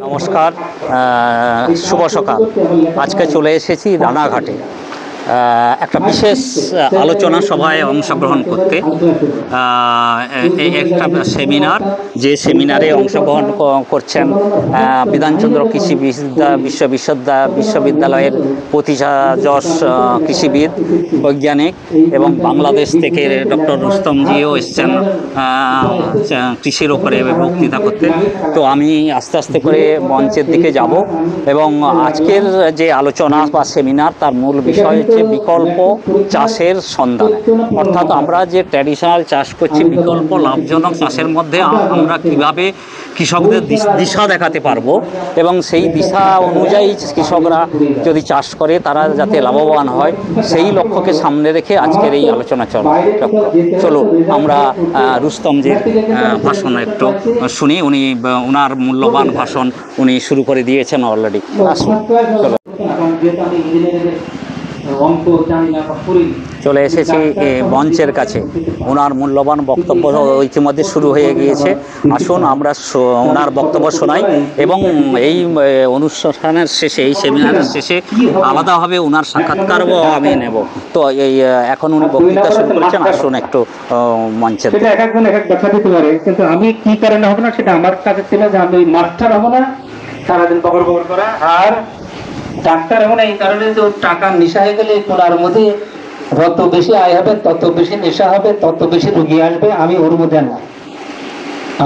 নমস্কার, শুভ সকাল। আজকে চলে এসেছি রানাঘাটে একটা বিশেষ আলোচনা সভায় অংশগ্রহণ করতে। একটা সেমিনার, যে সেমিনারে অংশগ্রহণ করছেন বিধানচন্দ্র কৃষি বিশ্ববিদ্যালয়ের প্রতিষ্ঠাযশ কৃষিবিদ, বৈজ্ঞানিক, এবং বাংলাদেশ থেকে ডক্টর রুস্তমজিও এসছেন কৃষির ওপরে বক্তৃতা করতে। তো আমি আস্তে আস্তে করে মঞ্চের দিকে যাব এবং আজকের যে আলোচনা বা সেমিনার, তার মূল বিষয় হচ্ছে বিকল্প চাষের সন্ধান। অর্থাৎ আমরা যে ট্র্যাডিশনাল চাষ করছি, বিকল্প লাভজনক চাষের মধ্যে আমরা কিভাবে কৃষকদের দিশা দেখাতে পারবো এবং সেই দিশা অনুযায়ী কৃষকরা যদি চাষ করে তারা যাতে লাভবান হয়, সেই লক্ষ্যকে সামনে রেখে আজকের এই আলোচনা চলুন আমরা রুস্তমজির ভাষণ একটু শুনি। উনি ওনার মূল্যবান ভাষণ উনি শুরু করে দিয়েছেন অলরেডি। আসুন, চলো। চলে এসেছি মঞ্চের কাছে, ওনার মূল্যবান বক্তব্য ইতিমধ্যে শুরু হয়ে গিয়েছে। আসুন আমরা ওনার বক্তব্য শোনাই এবং এই অনুষ্ঠানের শেষে, এই সেমিনারের শেষে আলাদাভাবে ওনার সাক্ষাৎকারও আমি নেব। তো এই এখন উনি বক্তৃতা শুরু করেছেন, আসুন একটু মঞ্চের। এক একজন এক এক ব্যাখ্যা দিতে পারে, কিন্তু আমি কি কারণে হবো না সেটা আমার কাছে ছিল যে আমি মাস্টার হবো না, সারাদিন বকর বকর করা, আর ডাক্তার হবো না এই কারণে যে টাকা নেশা হয়ে গেলে কোনার মধ্যে যত বেশি আয় হবে তত বেশি নেশা হবে, তত বেশি রুগী আসবে। আমি ওর মধ্যে না,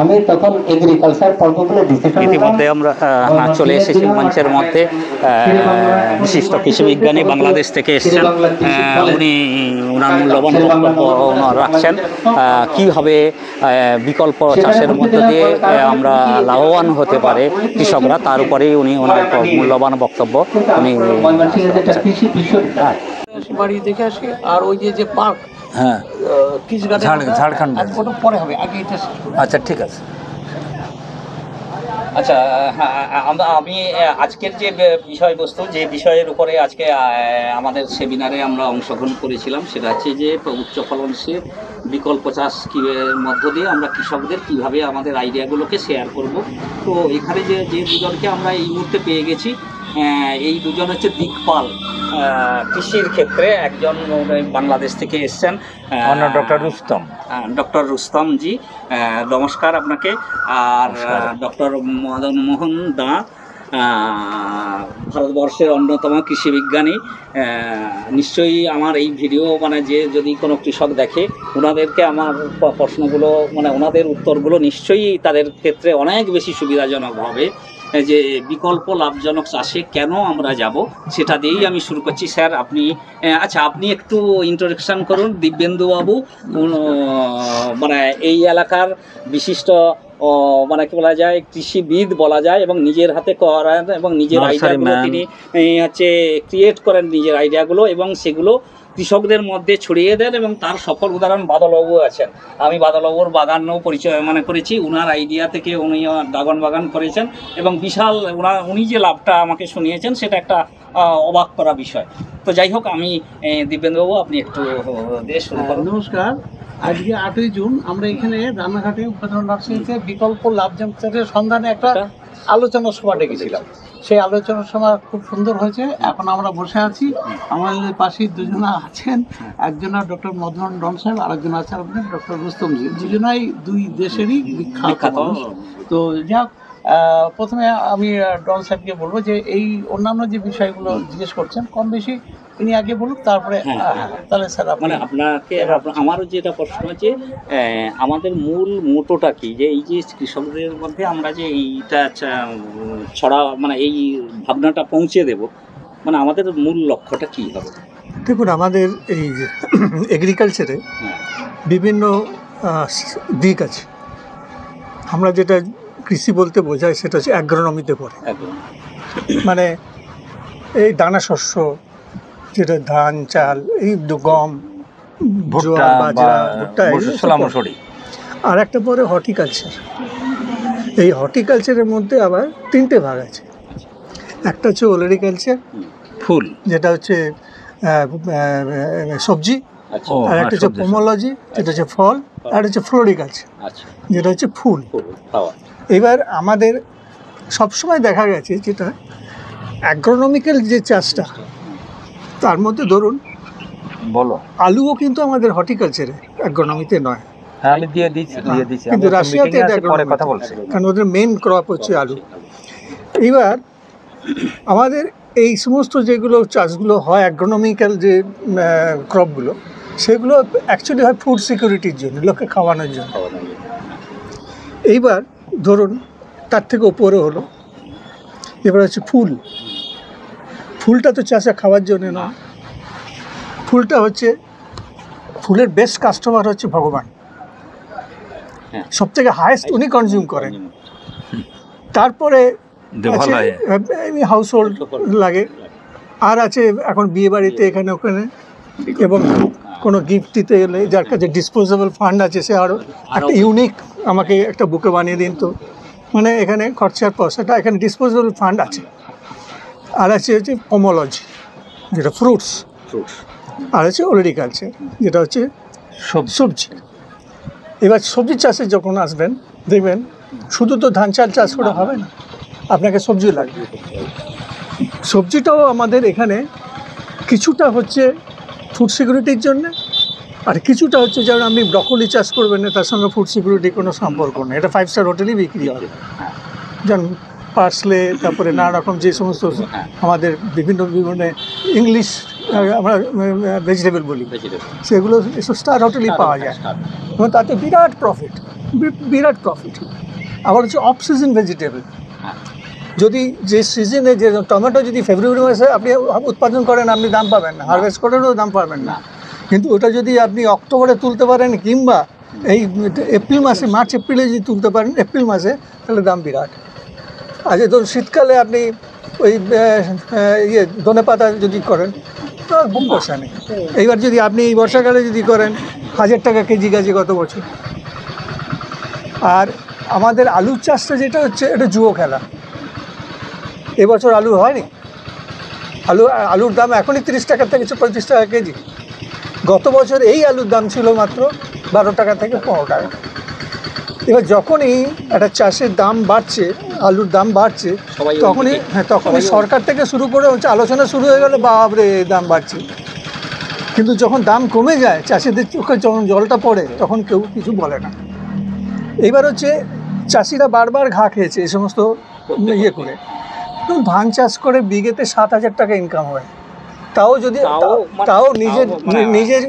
আমি তখন এগ্রিকালচার পড়বো বলে ডিসিশন। ইতিমধ্যে আমরা চলে এসেছি মঞ্চের মধ্যে। বিশিষ্ট কৃষিবিজ্ঞানী বাংলাদেশ থেকে এসেছেন, উনি ওনার মূল্যবান বক্তব্য রাখছেন কীভাবে বিকল্প চাষের মধ্য দিয়ে আমরা লাভবান হতে পারে কৃষকরা, তার উপরেই উনি ওনার মূল্যবান বক্তব্য উনি বাড়ি দেখে আসি। আর ওই যে পার্ক, হ্যাঁ, ঝাড়খণ্ড পরে হবে, আগে এটা। আচ্ছা, ঠিক আছে। আচ্ছা, আমি আজকের যে বিষয়বস্তু, যে বিষয়ের উপরে আজকে আমাদের সেমিনারে আমরা অংশগ্রহণ করেছিলাম, সেটা হচ্ছে যে উচ্চ ফলনশীল বিকল্প চাষ মধ্য দিয়ে আমরা কৃষকদের কীভাবে আমাদের আইডিয়াগুলোকে শেয়ার করব। তো এখানে যে দুজনকে আমরা এই মুহূর্তে পেয়ে গেছি, এই দুজন হচ্ছে দিকপাল কৃষির ক্ষেত্রে। একজন বাংলাদেশ থেকে এসছেন, ডক্টর রুস্তম জি, নমস্কার আপনাকে। আর ডক্টর মদন মোহন দা, ভারতবর্ষের অন্যতম কৃষি বিজ্ঞানী। নিশ্চয়ই আমার এই ভিডিও যে যদি কোনো কৃষক দেখে, ওনাদেরকে আমার প্রশ্নগুলো ওনাদের উত্তরগুলো নিশ্চয়ই তাদের ক্ষেত্রে অনেক বেশি সুবিধাজনক হবে। যে বিকল্প লাভজনক চাষে কেন আমরা যাব, সেটা দিয়েই আমি শুরু করছি। স্যার, আপনি আপনি একটু ইন্ট্রোডাকশান করুন। দিব্যেন্দুবাবু এই এলাকার বিশিষ্ট কি বলা যায়, কৃষিবিদ বলা যায়, এবং নিজের হাতে করেন এবং নিজের আইডিয়াগুলো তিনি ক্রিয়েট করেন, নিজের আইডিয়াগুলো, এবং সেগুলো কৃষকদের মধ্যে ছড়িয়ে দেন, এবং তার সফল উদাহরণ বাদলবাবু আছেন। আমি বাদলবাবুর বাগানও পরিচয় করেছি। ওনার আইডিয়া থেকে উনি ড্রাগন বাগান করেছেন এবং বিশাল উনি যে লাভটা আমাকে শুনিয়েছেন, সেটা একটা অবাক করা বিষয়। তো যাই হোক, আমি দিব্যেন্দুবাবু, আপনি একটু দিয়ে শুরু করুন। নমস্কার। আজকে 8ই জুন আমরা এখানে রানাঘাটে উপজেলা নার্সারিতে বিকল্প লাভজনক চাষের সন্ধানে একটা আলোচনা সভা ডেকেছিলাম। সেই আলোচনা সভা খুব সুন্দর হয়েছে। এখন আমরা বসে আছি, আমাদের পাশে দুজনা আছেন, একজনা ডক্টর মদন ডন সাহেব, আরেকজন আছে আপনার ডক্টর রুস্তমজি। দুজনাই দুই দেশেরই বিখ্যাত। তো যাক, প্রথমে আমি ডন সাহেবকে বলবো যে এই অন্যান্য যে বিষয়গুলো জিজ্ঞেস করছেন কম বেশি ইনি আগে বলুন, তারপরে তাহলে স্যার আপনাকে আমারও যেটা প্রশ্ন আছে, আমাদের মূল মোটোটা কি, যে এই যে কৃষকদের মধ্যে আমরা যে এইটা ছড়া এই ভাবনাটা পৌঁছে দেব, আমাদের মূল লক্ষ্যটা কী হবে? দেখুন, আমাদের এই এগ্রিকালচারে বিভিন্ন দিক আছে। আমরা যেটা কৃষি বলতে বোঝাই সেটা হচ্ছে অ্যাগ্রোনমিতে পড়ে। এই দানা শস্য, যেটা ধান, চাল, এই গম, ভুট্টা, বাজরা, ভুট্টা, আর একটা পরে হর্টিকালচার। এই হর্টিকালচারের মধ্যে আবার 3টে ভাগ আছে। একটা হচ্ছে ওলেরিকালচার, ফুল, যেটা হচ্ছে সবজি, আর একটা হচ্ছে পোমোলজি, যেটা হচ্ছে ফল, আর হচ্ছে ফ্লোরিকালচার, যেটা হচ্ছে ফুল। এবার আমাদের সবসময় দেখা গেছে যেটা অ্যাগ্রোনমিক্যাল যে চাষটা, তার মধ্যে ধরুন বলো। আলুও কিন্তু আমাদের হর্টিকালচারে, অ্যাগ্রোনমিতে নয়। হ্যাঁ, আমি দিয়ে দিচ্ছি। কিন্তু রাশিয়াতে এটা পরে agronomy, কথা বলছি। কারণ ওদের মেন ক্রপ হচ্ছে আলু। এইবার আমাদের এই সমস্ত যেগুলো চাষগুলো হয় অ্যাগ্রোনমিক্যাল যে ক্রপগুলো, সেগুলো অ্যাকচুয়ালি হয় ফুড সিকিউরিটির জন্য, লোককে খাওয়ানোর জন্য। এইবার ধরুন তার থেকে ওপরে হলো এবার হচ্ছে ফুল। ফুলটা তো চাষে খাওয়ার জন্য নয়, ফুলটা হচ্ছে, ফুলের বেস্ট কাস্টমার হচ্ছে ভগবান, সব থেকে হায়েস্ট উনি কনজিউম করেন। তারপরে হাউস হোল্ড লাগে, আর আছে এখন বিয়ে বাড়িতে এখানে ওখানে, এবং কোনো গিফট দিতে গেলে যার কাছে ডিসপোজেবল ফান্ড আছে সে আরও একটা ইউনিক আমাকে একটা বুকে বানিয়ে দিন তো, মানে এখানে খরচার পয়সাটা এখানে ডিসপোজেবল ফান্ড আছে। আর আছে হচ্ছে পমোলজি যেটা ফ্রুটস, আর আছে ওলেরিকালচার যেটা হচ্ছে সবজি। এবার সবজি চাষে যখন আসবেন দেখবেন শুধু তো ধান চাল চাষ করে হবে না, আপনাকে সবজি লাগবে। সবজিটাও আমাদের এখানে কিছুটা হচ্ছে ফুড সিকিউরিটির জন্যে, আর কিছুটা হচ্ছে যেমন আপনি ব্রকলি চাষ করবেন না, তার সঙ্গে ফুড সিকিউরিটির কোনো সম্পর্ক নেই, এটা 5 স্টার হোটেলেই বিক্রি হবে। যেমন পার্সলে, তারপরে নানা রকম যে সমস্ত আমাদের বিভিন্ন বিভিন্ন ইংলিশ আমরা ভেজিটেবল বলি, সেগুলো এসব স্টার হোটেলেই পাওয়া যায়, এবং তাতে বিরাট প্রফিট। আবার হচ্ছে অফ সিজন ভেজিটেবল, যদি যে সিজনে যে টমেটো যদি ফেব্রুয়ারি মাসে আপনি উৎপাদন করেন আপনি দাম পাবেন না, হারভেস্ট করেনও দাম পাবেন না, কিন্তু ওটা যদি আপনি অক্টোবরে তুলতে পারেন কিংবা এই এপ্রিল মাসে, মার্চ এপ্রিলে যদি তুলতে পারেন এপ্রিল মাসে, তাহলে দাম বিরাট। আচ্ছা ধরুন শীতকালে আপনি ওই ধনে পাতা যদি করেন তো বুক পয়সা নেই। এইবার যদি আপনি এই বর্ষাকালে যদি করেন 1000 টাকা কেজি গেছে গত বছর। আর আমাদের আলুর চাষটা যেটা হচ্ছে এটা জুয়ো খেলা। এবছর আলু হয়নি, আলুর দাম এখনই 30 টাকা থেকে 35 টাকা কেজি। গত বছর এই আলুর দাম ছিল মাত্র 12 টাকা থেকে 15 টাকা। এবার যখনই একটা চাষের দাম বাড়ছে, আলুর দাম বাড়ছে, তখনই সরকার থেকে শুরু করে হচ্ছে আলোচনা শুরু হয়ে গেলে বাপরে দাম বাড়ছে। কিন্তু যখন দাম কমে যায়, চাষিদের চোখে যখন জলটা পড়ে, তখন কেউ কিছু বলে না। এইবার হচ্ছে চাষিরা বারবার ঘা খেয়েছে এই সমস্ত ইয়ে করে। ধান চাষ করে বিঘেতে 7,000 টাকা ইনকাম হয়, তাও নিজের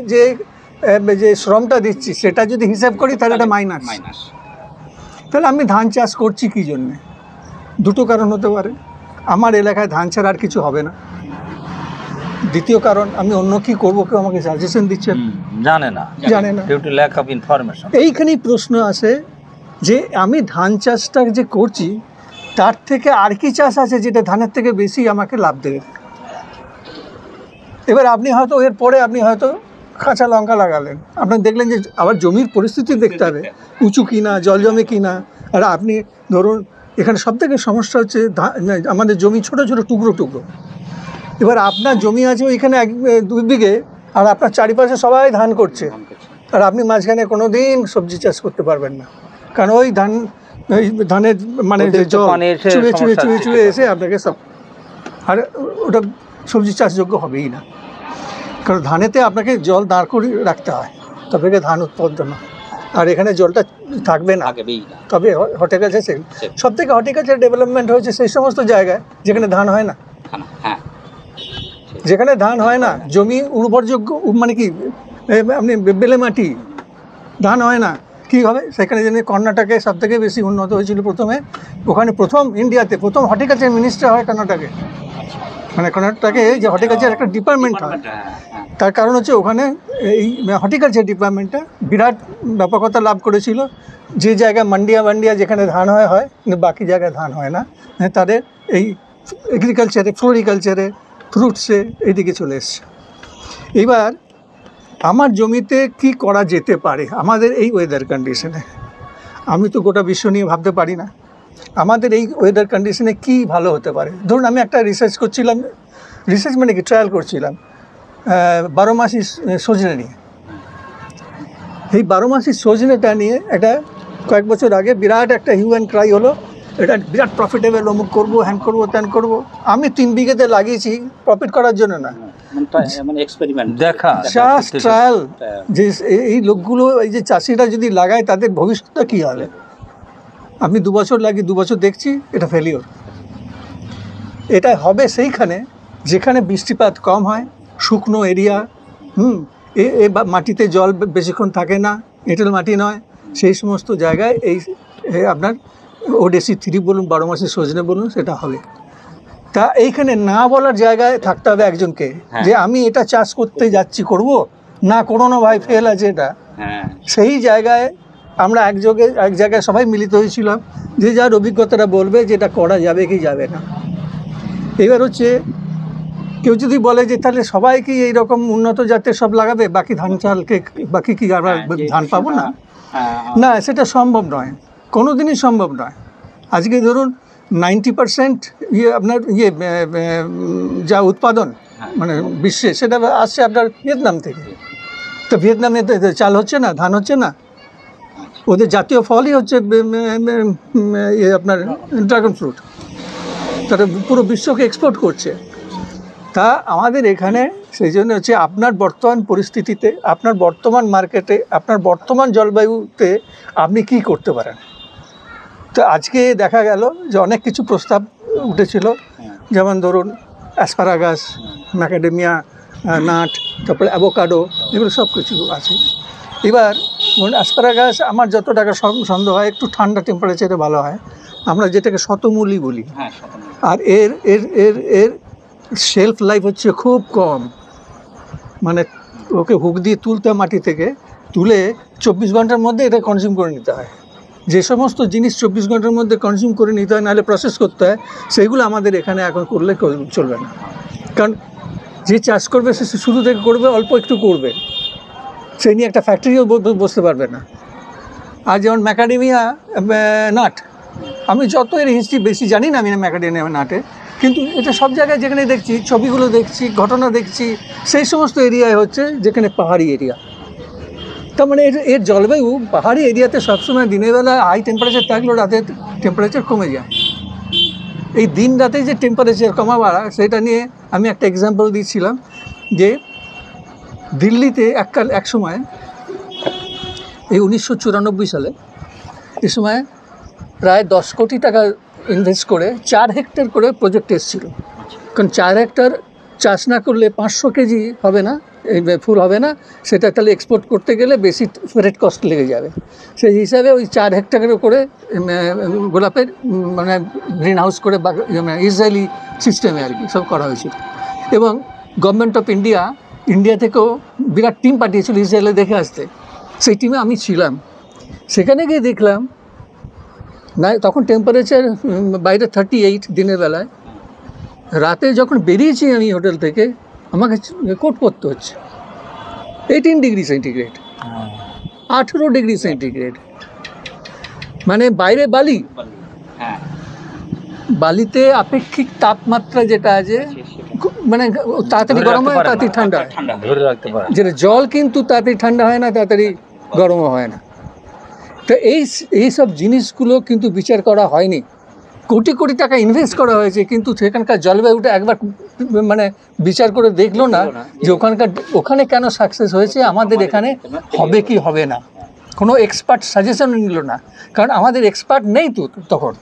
যে শ্রমটা দিচ্ছি সেটা যদি হিসাব করি তাহলে এটা মাইনাস। তাহলে আমি ধান চাষ করছি কী জন্যে? দুটো কারণ হতে পারে, আমার এলাকায় ধান ছাড়া আর কিছু হবে না। দ্বিতীয় কারণ, আমি অন্য কি করবো কেউ আমাকে সাজেশন দিচ্ছেন, জানে না। Due to lack of information. এইখানেই প্রশ্ন আসে যে আমি ধান চাষটা যে করছি তার থেকে আর কি চাষ আছে যেটা ধানের থেকে বেশি আমাকে লাভ দেবে। এবার আপনি হয়তো এরপরে আপনি হয়তো কাঁচা লঙ্কা লাগালেন, আপনি দেখলেন যে আবার জমির পরিস্থিতি দেখতে হবে, উঁচু কিনা, জল জমে কিনা। আর আপনি ধরুন এখানে সবথেকে সমস্যা হচ্ছে আমাদের জমি ছোট ছোট টুকরো। এবার আপনার জমি আছে ওইখানে 1-2 বিঘে, আর আপনার চারিপাশে সবাই ধান করছে, আর আপনি মাঝখানে কোনো দিন সবজি চাষ করতে পারবেন না, কারণ ওই ধানের মানে জল চুয়ে এসে আপনাকে সব, আর ওটা সবজি চাষযোগ্য হবেই না। কারণ ধানেতে আপনাকে জল দাঁড় করে রাখতে হয়, তবে ধান উৎপাদন হয়, আর এখানে জলটা থাকবে না, তবে হর্টিকালচার সব থেকে হর্টিকালচার ডেভেলপমেন্ট হয়েছে সেই সমস্ত জায়গায় যেখানে ধান হয় না। যেখানে ধান হয় না, জমি উর্বরযোগ্য মানে কি আপনি বেলে মাটি, ধান হয় না, কী হবে সেখানে? যেন কর্ণাটকে সব থেকে বেশি উন্নত হয়েছিল প্রথমে, ওখানে ইন্ডিয়াতে প্রথম হর্টিকালচার মিনিস্টার হয় কর্ণাটকে। মানে কর্ণাটকে যে হর্টিকালচার একটা ডিপার্টমেন্ট হয়, তার কারণ হচ্ছে ওখানে এই হর্টিকালচার ডিপার্টমেন্টটা বিরাট ব্যাপকতা লাভ করেছিল। যে জায়গায় মান্ডিয়া যেখানে ধান হয়, কিন্তু বাকি জায়গায় ধান হয় না, তাদের এই এগ্রিকালচারে, ফ্লোরিকালচারে, ফ্রুটসে এইদিকে চলে এসছে। এবার আমার জমিতে কি করা যেতে পারে আমাদের এই ওয়েদার কন্ডিশনে? আমি তো গোটা বিশ্ব নিয়ে ভাবতে পারি না, আমাদের এই ওয়েদার কন্ডিশনে কি ভালো হতে পারে। ধরুন আমি একটা রিসার্চ মানে কি ট্রায়াল করছিলাম 12 মাসি সজনে নিয়ে। এই 12 মাসি সজনেটা নিয়ে একটা কয়েক বছর আগে বিরাট একটা হিউ অ্যান্ড ক্রাই হলো এটা বিরাট প্রফিটেবল, অমুক করবো, হ্যান করবো, ত্যান করবো। আমি 3 বিঘেতে লাগিয়েছি প্রফিট করার জন্য না, মানে এক্সপেরিমেন্ট দেখা জাস্ট ট্রায়াল। যে এই লোকগুলো, এই যে চাষিরা যদি লাগায় তাদের ভবিষ্যৎটা কী হবে। আমি 2 বছর লাগি, 2 বছর দেখছি এটা ফেলিওর। এটা হবে সেইখানে যেখানে বৃষ্টিপাত কম হয়, শুকনো এরিয়া, মাটিতে জল বেশিক্ষণ থাকে না, এঁটেল মাটি নয়, সেই সমস্ত জায়গায় এই আপনার ওডেসি 3 বলুন, 12 মাসের সজনে বলুন, সেটা হবে। তা এইখানে না বলার জায়গায় থাকতে হবে একজনকে, যে আমি এটা চাষ করতে যাচ্ছি, করব না, করো না ভাই, ফেল আছে এটা। সেই জায়গায় আমরা এক জায়গায় সবাই মিলিত হয়েছিলাম, যে যার অভিজ্ঞতাটা বলবে যে এটা করা যাবে কি যাবে না। এবার হচ্ছে কেউ যদি বলে যে তাহলে সবাই কি এইরকম উন্নত জাতের সব লাগাবে, বাকি ধান চালকে বাকি কি আমরা ধান পাবো না? না, সেটা সম্ভব নয়, কোনো দিনই সম্ভব নয়। আজকে ধরুন 90% আপনার যা উৎপাদন মানে বিশ্বে, সেটা আসছে আপনার ভিয়েতনাম থেকে। তো ভিয়েতনামে চাল হচ্ছে না, ধান হচ্ছে না, ওদের জাতীয় ফলই হচ্ছে আপনার ড্রাগন ফ্রুট। তারা পুরো বিশ্বকে এক্সপোর্ট করছে। তা আমাদের এখানে সেই জন্য হচ্ছে আপনার বর্তমান পরিস্থিতিতে, আপনার বর্তমান মার্কেটে, আপনার বর্তমান জলবায়ুতে আপনি কি করতে পারেন। তো আজকে দেখা গেল যে অনেক কিছু প্রস্তাব উঠেছিল, যেমন ধরুন অ্যাসপারাগাস, ম্যাকাডেমিয়া নাট, তারপরে অ্যাভোকাডো, এগুলো সব কিছু আছে। এবার ধরুন অ্যাসপারাগাস আমার যত টাকা সন্দেহ হয় একটু ঠান্ডা টেম্পারেচারে ভালো হয়, আমরা যেটাকে শতমূলী বলি। আর এর এর এর এর শেলফ লাইফ হচ্ছে খুব কম, মানে ওকে হুক দিয়ে তুলতে হয়, মাটি থেকে তুলে 24 ঘন্টার মধ্যে এটা কনজিউম করে নিতে হয়। যে সমস্ত জিনিস 24 ঘন্টার মধ্যে কনজিউম করে নিতে হয়, নাহলে প্রসেস করতে হয়, সেইগুলো আমাদের এখানে এখন করলে চলবে না। কারণ যে চাষ করবে সে শুরু থেকে করবে, অল্প একটু করবে, সেই নিয়ে একটা ফ্যাক্টরিও বসতে পারবে না। আর যেমন ম্যাকাডেমিয়া নাট, আমি যত এর হিস্ট্রি বেশি জানি না আমি ম্যাকাডেমিয়া নাটে, কিন্তু এটা সব জায়গায় যেখানে দেখছি, ছবিগুলো দেখছি, ঘটনা দেখছি, সেই সমস্ত এরিয়ায় হচ্ছে যেখানে পাহাড়ি এরিয়া। তার মানে এর জলবায়ু পাহাড়ি এরিয়াতে সবসময় দিনের বেলা হাই টেম্পারেচার থাকলেও রাতে টেম্পারেচার কমে যায়। এই দিন রাতে যে টেম্পারেচার কমা বাড়া, সেটা নিয়ে আমি একটা এক্সাম্পল দিচ্ছিলাম, যে দিল্লিতে এক সময় এই 1994 সালে, এ সময় প্রায় 10 কোটি টাকা ইনভেস্ট করে 4 হেক্টর করে প্রজেক্ট এসেছিল। কারণ 4 হেক্টর চাষ না করলে 500 কেজি হবে না, এই ফুল হবে না, সেটা তাহলে এক্সপোর্ট করতে গেলে বেশি ফ্রেট কস্ট লেগে যাবে। সেই হিসাবে ওই 4 হেক্টর করে গোলাপের মানে গ্রিন হাউস করে ইসরায়েলি সিস্টেমে আর কি সব করা হয়েছিল। এবং গভর্নমেন্ট অফ ইন্ডিয়া থেকেও বিরাট টিম পাঠিয়েছিল ইসরায়েলে দেখে আসতে। সেই টিমে আমি ছিলাম। সেখানে গিয়ে দেখলাম না, তখন টেম্পারেচার বাইরে 38 দিনের বেলায়, রাতে যখন বেরিয়েছি আমি হোটেল থেকে, আমাকে কোট পরতে হচ্ছে। 18 ডিগ্রি সেন্টিগ্রেড, 18 ডিগ্রি সেন্টিগ্রেড, মানে বাইরে বালি, বালিতে আপেক্ষিক তাপমাত্রা যেটা আছে, মানে তাড়াতাড়ি গরম হয়, তাড়াতাড়ি ঠান্ডা হয়, ধরে রাখতে পারে। যেটা জল কিন্তু তাড়াতাড়ি ঠান্ডা হয় না, তাড়াতাড়ি গরমও হয় না। তো এই সব জিনিসগুলো কিন্তু বিচার করা হয়নি। কোটি কোটি টাকা ইনভেস্ট করা হয়েছে, কিন্তু সেখানকার জলবায়ুটা একবার মানে বিচার করে দেখলো না যে ওখানে কেন সাকসেস হয়েছে, আমাদের এখানে হবে কি হবে না। কোনো এক্সপার্ট সাজেশন নিল না, কারণ আমাদের এক্সপার্ট নেই তো তখন।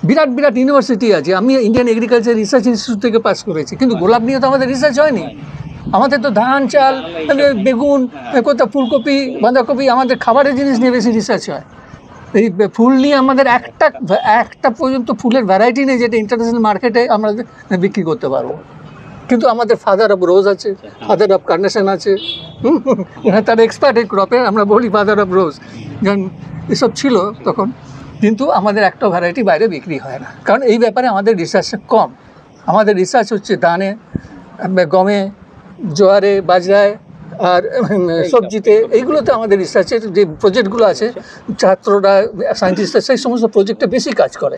বিরাট বিরাট ইউনিভার্সিটি আছে, আমি ইন্ডিয়ান এগ্রিকালচার রিসার্চ ইনস্টিটিউট থেকে পাস করেছি, কিন্তু গোলাপ নিয়ে তো আমাদের রিসার্চ হয়নি। আমাদের তো ধান, চাল, বেগুন, কোথাও ফুলকপি, বাঁধাকপি, আমাদের খাবারের জিনিস নিয়ে বেশি রিসার্চ হয়। এই ফুল নিয়ে আমাদের একটা পর্যন্ত ফুলের ভ্যারাইটি নেই যেটা ইন্টারন্যাশনাল মার্কেটে আমরা বিক্রি করতে পারবো। কিন্তু আমাদের ফাদার অফ রোজ আছে, ফাদার অফ কার্নেশন আছে, তার এক্সপার্ট এই ক্রপে, আমরা বলি ফাদার অফ রোজ, যেমন এসব ছিল তখন। কিন্তু আমাদের একটা ভ্যারাইটি বাইরে বিক্রি হয় না, কারণ এই ব্যাপারে আমাদের রিসার্চটা কম। আমাদের রিসার্চ হচ্ছে ধানে, গমে, জোয়ারে, বাজরায় আর সবজিতে, এইগুলোতে আমাদের রিসার্চের যে প্রজেক্টগুলো আছে, ছাত্ররা, সায়েন্টিস্টরা সেই সমস্ত প্রজেক্টে বেশি কাজ করে।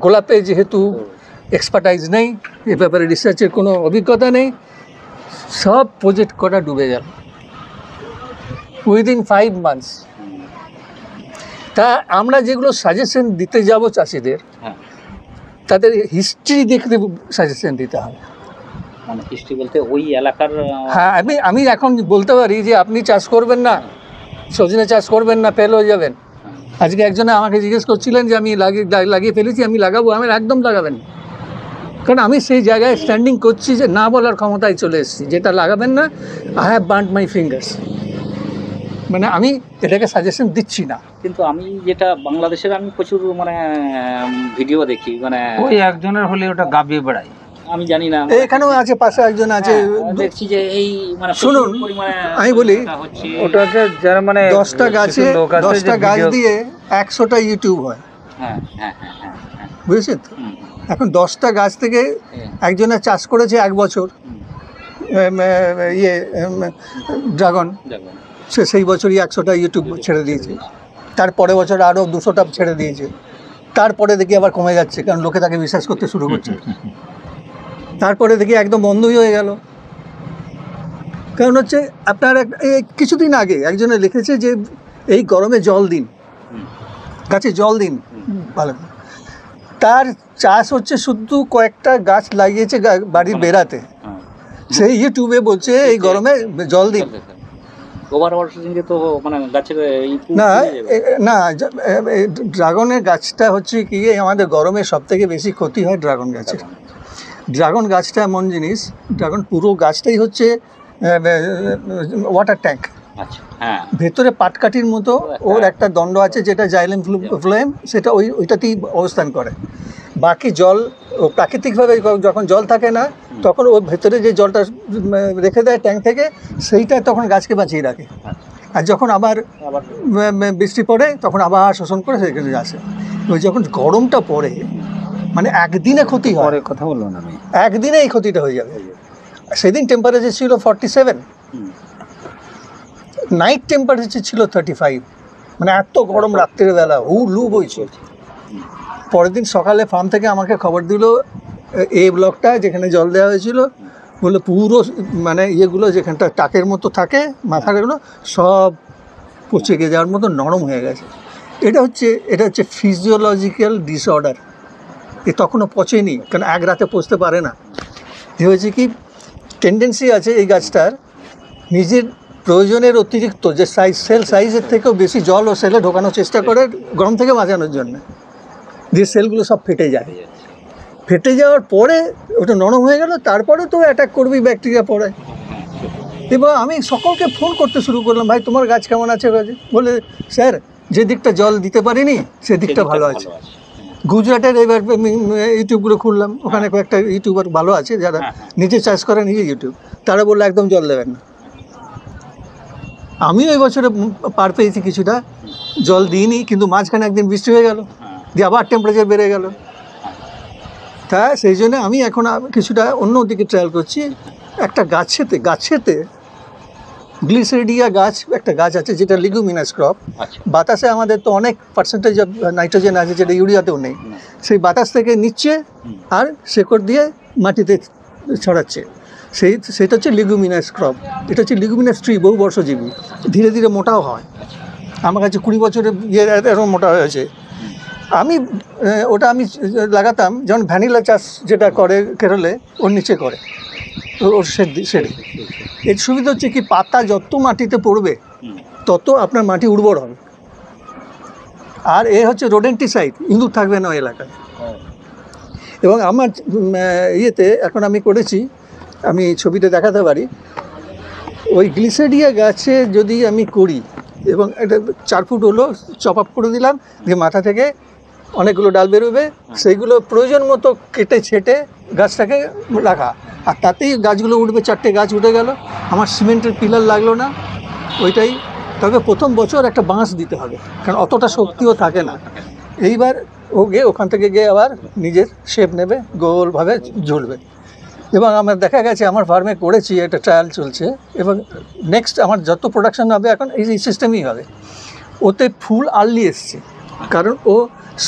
গোলাপে যেহেতু এক্সপার্টাইজ নেই, এ ব্যাপারে রিসার্চের কোনো অভিজ্ঞতা নেই, সব প্রজেক্ট করা ডুবে গেল উইদিন 5 মান্থস। তা আমরা যেগুলো সাজেশন দিতে যাব চাষিদের, হ্যাঁ, তাদের হিস্ট্রি দেখতে সাজেশন দিতে হবে। মানে হিস্ট্রি বলতে ওই এলাকার হ্যাঁ, আমি এখন বলতে পারি যে আপনি চাষ করবেন না, সজনে চাষ করবেন না, ফেল হয়ে যাবেন। আজকে একজনে আমাকে জিজ্ঞেস করছিলেন যে আমি লাগিয়ে ফেলেছি, আমি লাগাবো, আমি একদম লাগাবেন না। কারণ আমি সেই জায়গায় স্ট্যান্ডিং করছি যে না বলার ক্ষমতায় চলে এসেছি, যেটা লাগাবেন না, I have burned my fingers. মানে আমি এটাকে সাজেশন দিচ্ছি না। কিন্তু আমি যেটা বাংলাদেশের আমি প্রচুর মানে ভিডিও দেখি, মানে ওই একজনের হলে ওটা গাবিয়ে বেড়ায়। আমি জানি না, এখানেও আছে, পাশে একজন আছে। হ্যাঁ, দেখছি যে এই মানে শুনুন, প্রচুর পরিমাণে আমি বলি, এটা হচ্ছে ওটা হচ্ছে যারা মানে 10টা গাছে, 10টা গাছ দিয়ে 100টা ইউটিউব হয়, হ্যাঁ হ্যাঁ হ্যাঁ হ্যাঁ হ্যাঁ, বুঝেছেন তো? হুম, এখন 10টা গাছ থেকে একজনের চাষ করেছে 1 বছর ড্রাগন, দেখুন, সে সেই বছরই 100টা ইউটিউব ছেড়ে দিয়েছে, তারপরে বছর আরও 200টা ছেড়ে দিয়েছে, তারপরে দেখি আবার কমে যাচ্ছে, কারণ লোকে তাকে বিশ্বাস করতে শুরু করছে। তারপরে দেখি একদম বন্ধই হয়ে গেল। কারণ হচ্ছে আপনার এই কিছুদিন আগে একজনে লিখেছে যে এই গরমে জল দিন, গাছে জল দিন ভালো করে। তার চাষ হচ্ছে শুধু কয়েকটা গাছ লাগিয়েছে বাড়ির বেড়াতে, হ্যাঁ, সেই ইউটিউবে বলছে এই গরমে জল দিন। ওভার ওয়াটারিংয়ে তো মানে গাছের এই পুরো না ফুলে যাবে। না, ড্রাগনের গাছটা হচ্ছে কি, আমাদের গরমে সব থেকে বেশি ক্ষতি হয় ড্রাগন গাছের। ড্রাগন গাছটা এমন জিনিস, ড্রাগন পুরো গাছটাই হচ্ছে ওয়াটার ট্যাঙ্ক। আচ্ছা, হ্যাঁ, ভেতরে পাটকাঠির মতো ওর একটা দণ্ড আছে, যেটা জাইলেম ফ্লোয়েম, সেটা ওইটাতেই অবস্থান করে। বাকি জল ও প্রাকৃতিকভাবে যখন জল থাকে না, তখন ওর ভেতরে যে জলটা রেখে দেয় ট্যাঙ্ক থেকে, সেইটা তখন গাছকে বাঁচিয়ে রাখে। আর যখন আবার আবার বৃষ্টি পড়ে তখন আবার শোষণ করে সেখানে আসে। ওই যখন গরমটা পড়ে, মানে একদিনে ক্ষতি হয়, পরে কথা বলবো না আমি। একদিনে এই ক্ষতিটা হয়ে যাবে। সেদিন টেম্পারেচার ছিল 47, হুম, নাইট টেম্পারেচার ছিল 35, মানে এত গরম রাত্রের বেলা, লু বইছে। পরের দিন সকালে ফার্ম থেকে আমাকে খবর দিল, এ ব্লকটা যেখানে জল দেওয়া হয়েছিল, বলে পুরো মানে ইয়েগুলো যেখানটা টাকের মতো থাকে মাথাগুলো সব পচে গিয়ে যাওয়ার মতো নরম হয়ে গেছে। এটা হচ্ছে ফিজিওলজিক্যাল ডিসঅর্ডার। এ তখনও পচেনি, কারণ এক রাতে পচতে পারে না। এ হয়েছে কি, টেন্ডেন্সি আছে এই গাছটার নিজের প্রয়োজনের অতিরিক্ত যে সেল সাইজের থেকেও বেশি জল ও সেলে ঢোকানোর চেষ্টা করে গরম থেকে বাঁচানোর জন্য, দিয়ে সেলগুলো সব ফেটে যায়। ফেটে যাওয়ার পরে ওটা নরম হয়ে গেল, তারপরে তো অ্যাটাক করবেই ব্যাকটেরিয়া পড়ে। এবার আমি সকলকে ফোন করতে শুরু করলাম, ভাই তোমার গাছ কেমন আছে? বলে স্যার, যে দিকটা জল দিতে পারিনি সেদিকটা ভালো আছে। গুজরাটের এবার ইউটিউবগুলো খুললাম, ওখানে কয়েকটা ইউটিউবার ভালো আছে যারা নিজে চাষ করে, নিজে ইউটিউব, তারা বললো একদম জল দেবেন না। আমিও এই বছরে পার পেয়েছি কিছুটা, জল দিইনি, কিন্তু মাঝখানে একদিন বৃষ্টি হয়ে গেল, দিয়ে আবার টেম্পারেচার বেড়ে গেল। তা সেই জন্য আমি এখন কিছুটা অন্য দিকে ট্রায়াল করছি। একটা গাছেতে গ্লিসেরিডিয়া গাছ, একটা গাছ আছে যেটা লিগুমিনাস ক্রপ। বাতাসে আমাদের তো অনেক পার্সেন্টেজ অফ নাইট্রোজেন আছে, যেটা ইউরিয়াতেও নেই। সেই বাতাস থেকে নিচ্ছে আর শেকড় দিয়ে মাটিতে ছড়াচ্ছে। সেটা হচ্ছে লিগুমিনাস ক্রপ। এটা হচ্ছে লিগুমিনাস ট্রি, বহু বর্ষজীবী, ধীরে ধীরে মোটাও হয়। আমার কাছে 20 বছরের এরকম মোটা হয়েছে। ওটা আমি লাগাতাম, যেমন ভ্যানিলা চাষ যেটা করে কেরলে, ওর নিচে করে, ওর শেডে। এর সুবিধা হচ্ছে কি, পাতা যত মাটিতে পড়বে তত আপনার মাটি উর্বর হবে। আর এ হচ্ছে রোডেন্টিসাইড, ইঁদুর থাকবে না ওই এলাকায়। এবং আমার ইয়েতে এখন আমি করেছি, আমি ছবিতে দেখাতে পারি, ওই গ্লিসেরিয়া গাছে যদি আমি করি এবং এটা 4 ফুট হলো চপ আপ করে দিলাম, দিয়ে মাথা থেকে অনেকগুলো ডাল বেরোবে, সেইগুলো প্রয়োজন মতো কেটে ছেটে গাছটাকে রাখা, আর তাতেই গাছগুলো উঠবে। 4টে গাছ উঠে গেল, আমার সিমেন্টের পিলার লাগলো না ওইটাই। তবে প্রথম বছর একটা বাঁশ দিতে হবে, কারণ অতটা শক্তিও থাকে না। এইবার ওখান থেকে গিয়ে আবার নিজের শেপ নেবে, গোলভাবে ঝুলবে। এবং আমার দেখা গেছে, আমার ফার্মে করেছি, একটা ট্রায়াল চলছে, এবং নেক্সট আমার যত প্রোডাকশন হবে এখন এই সিস্টেমই হবে। ওতে ফুল আর্লি এসছে, কারণ ও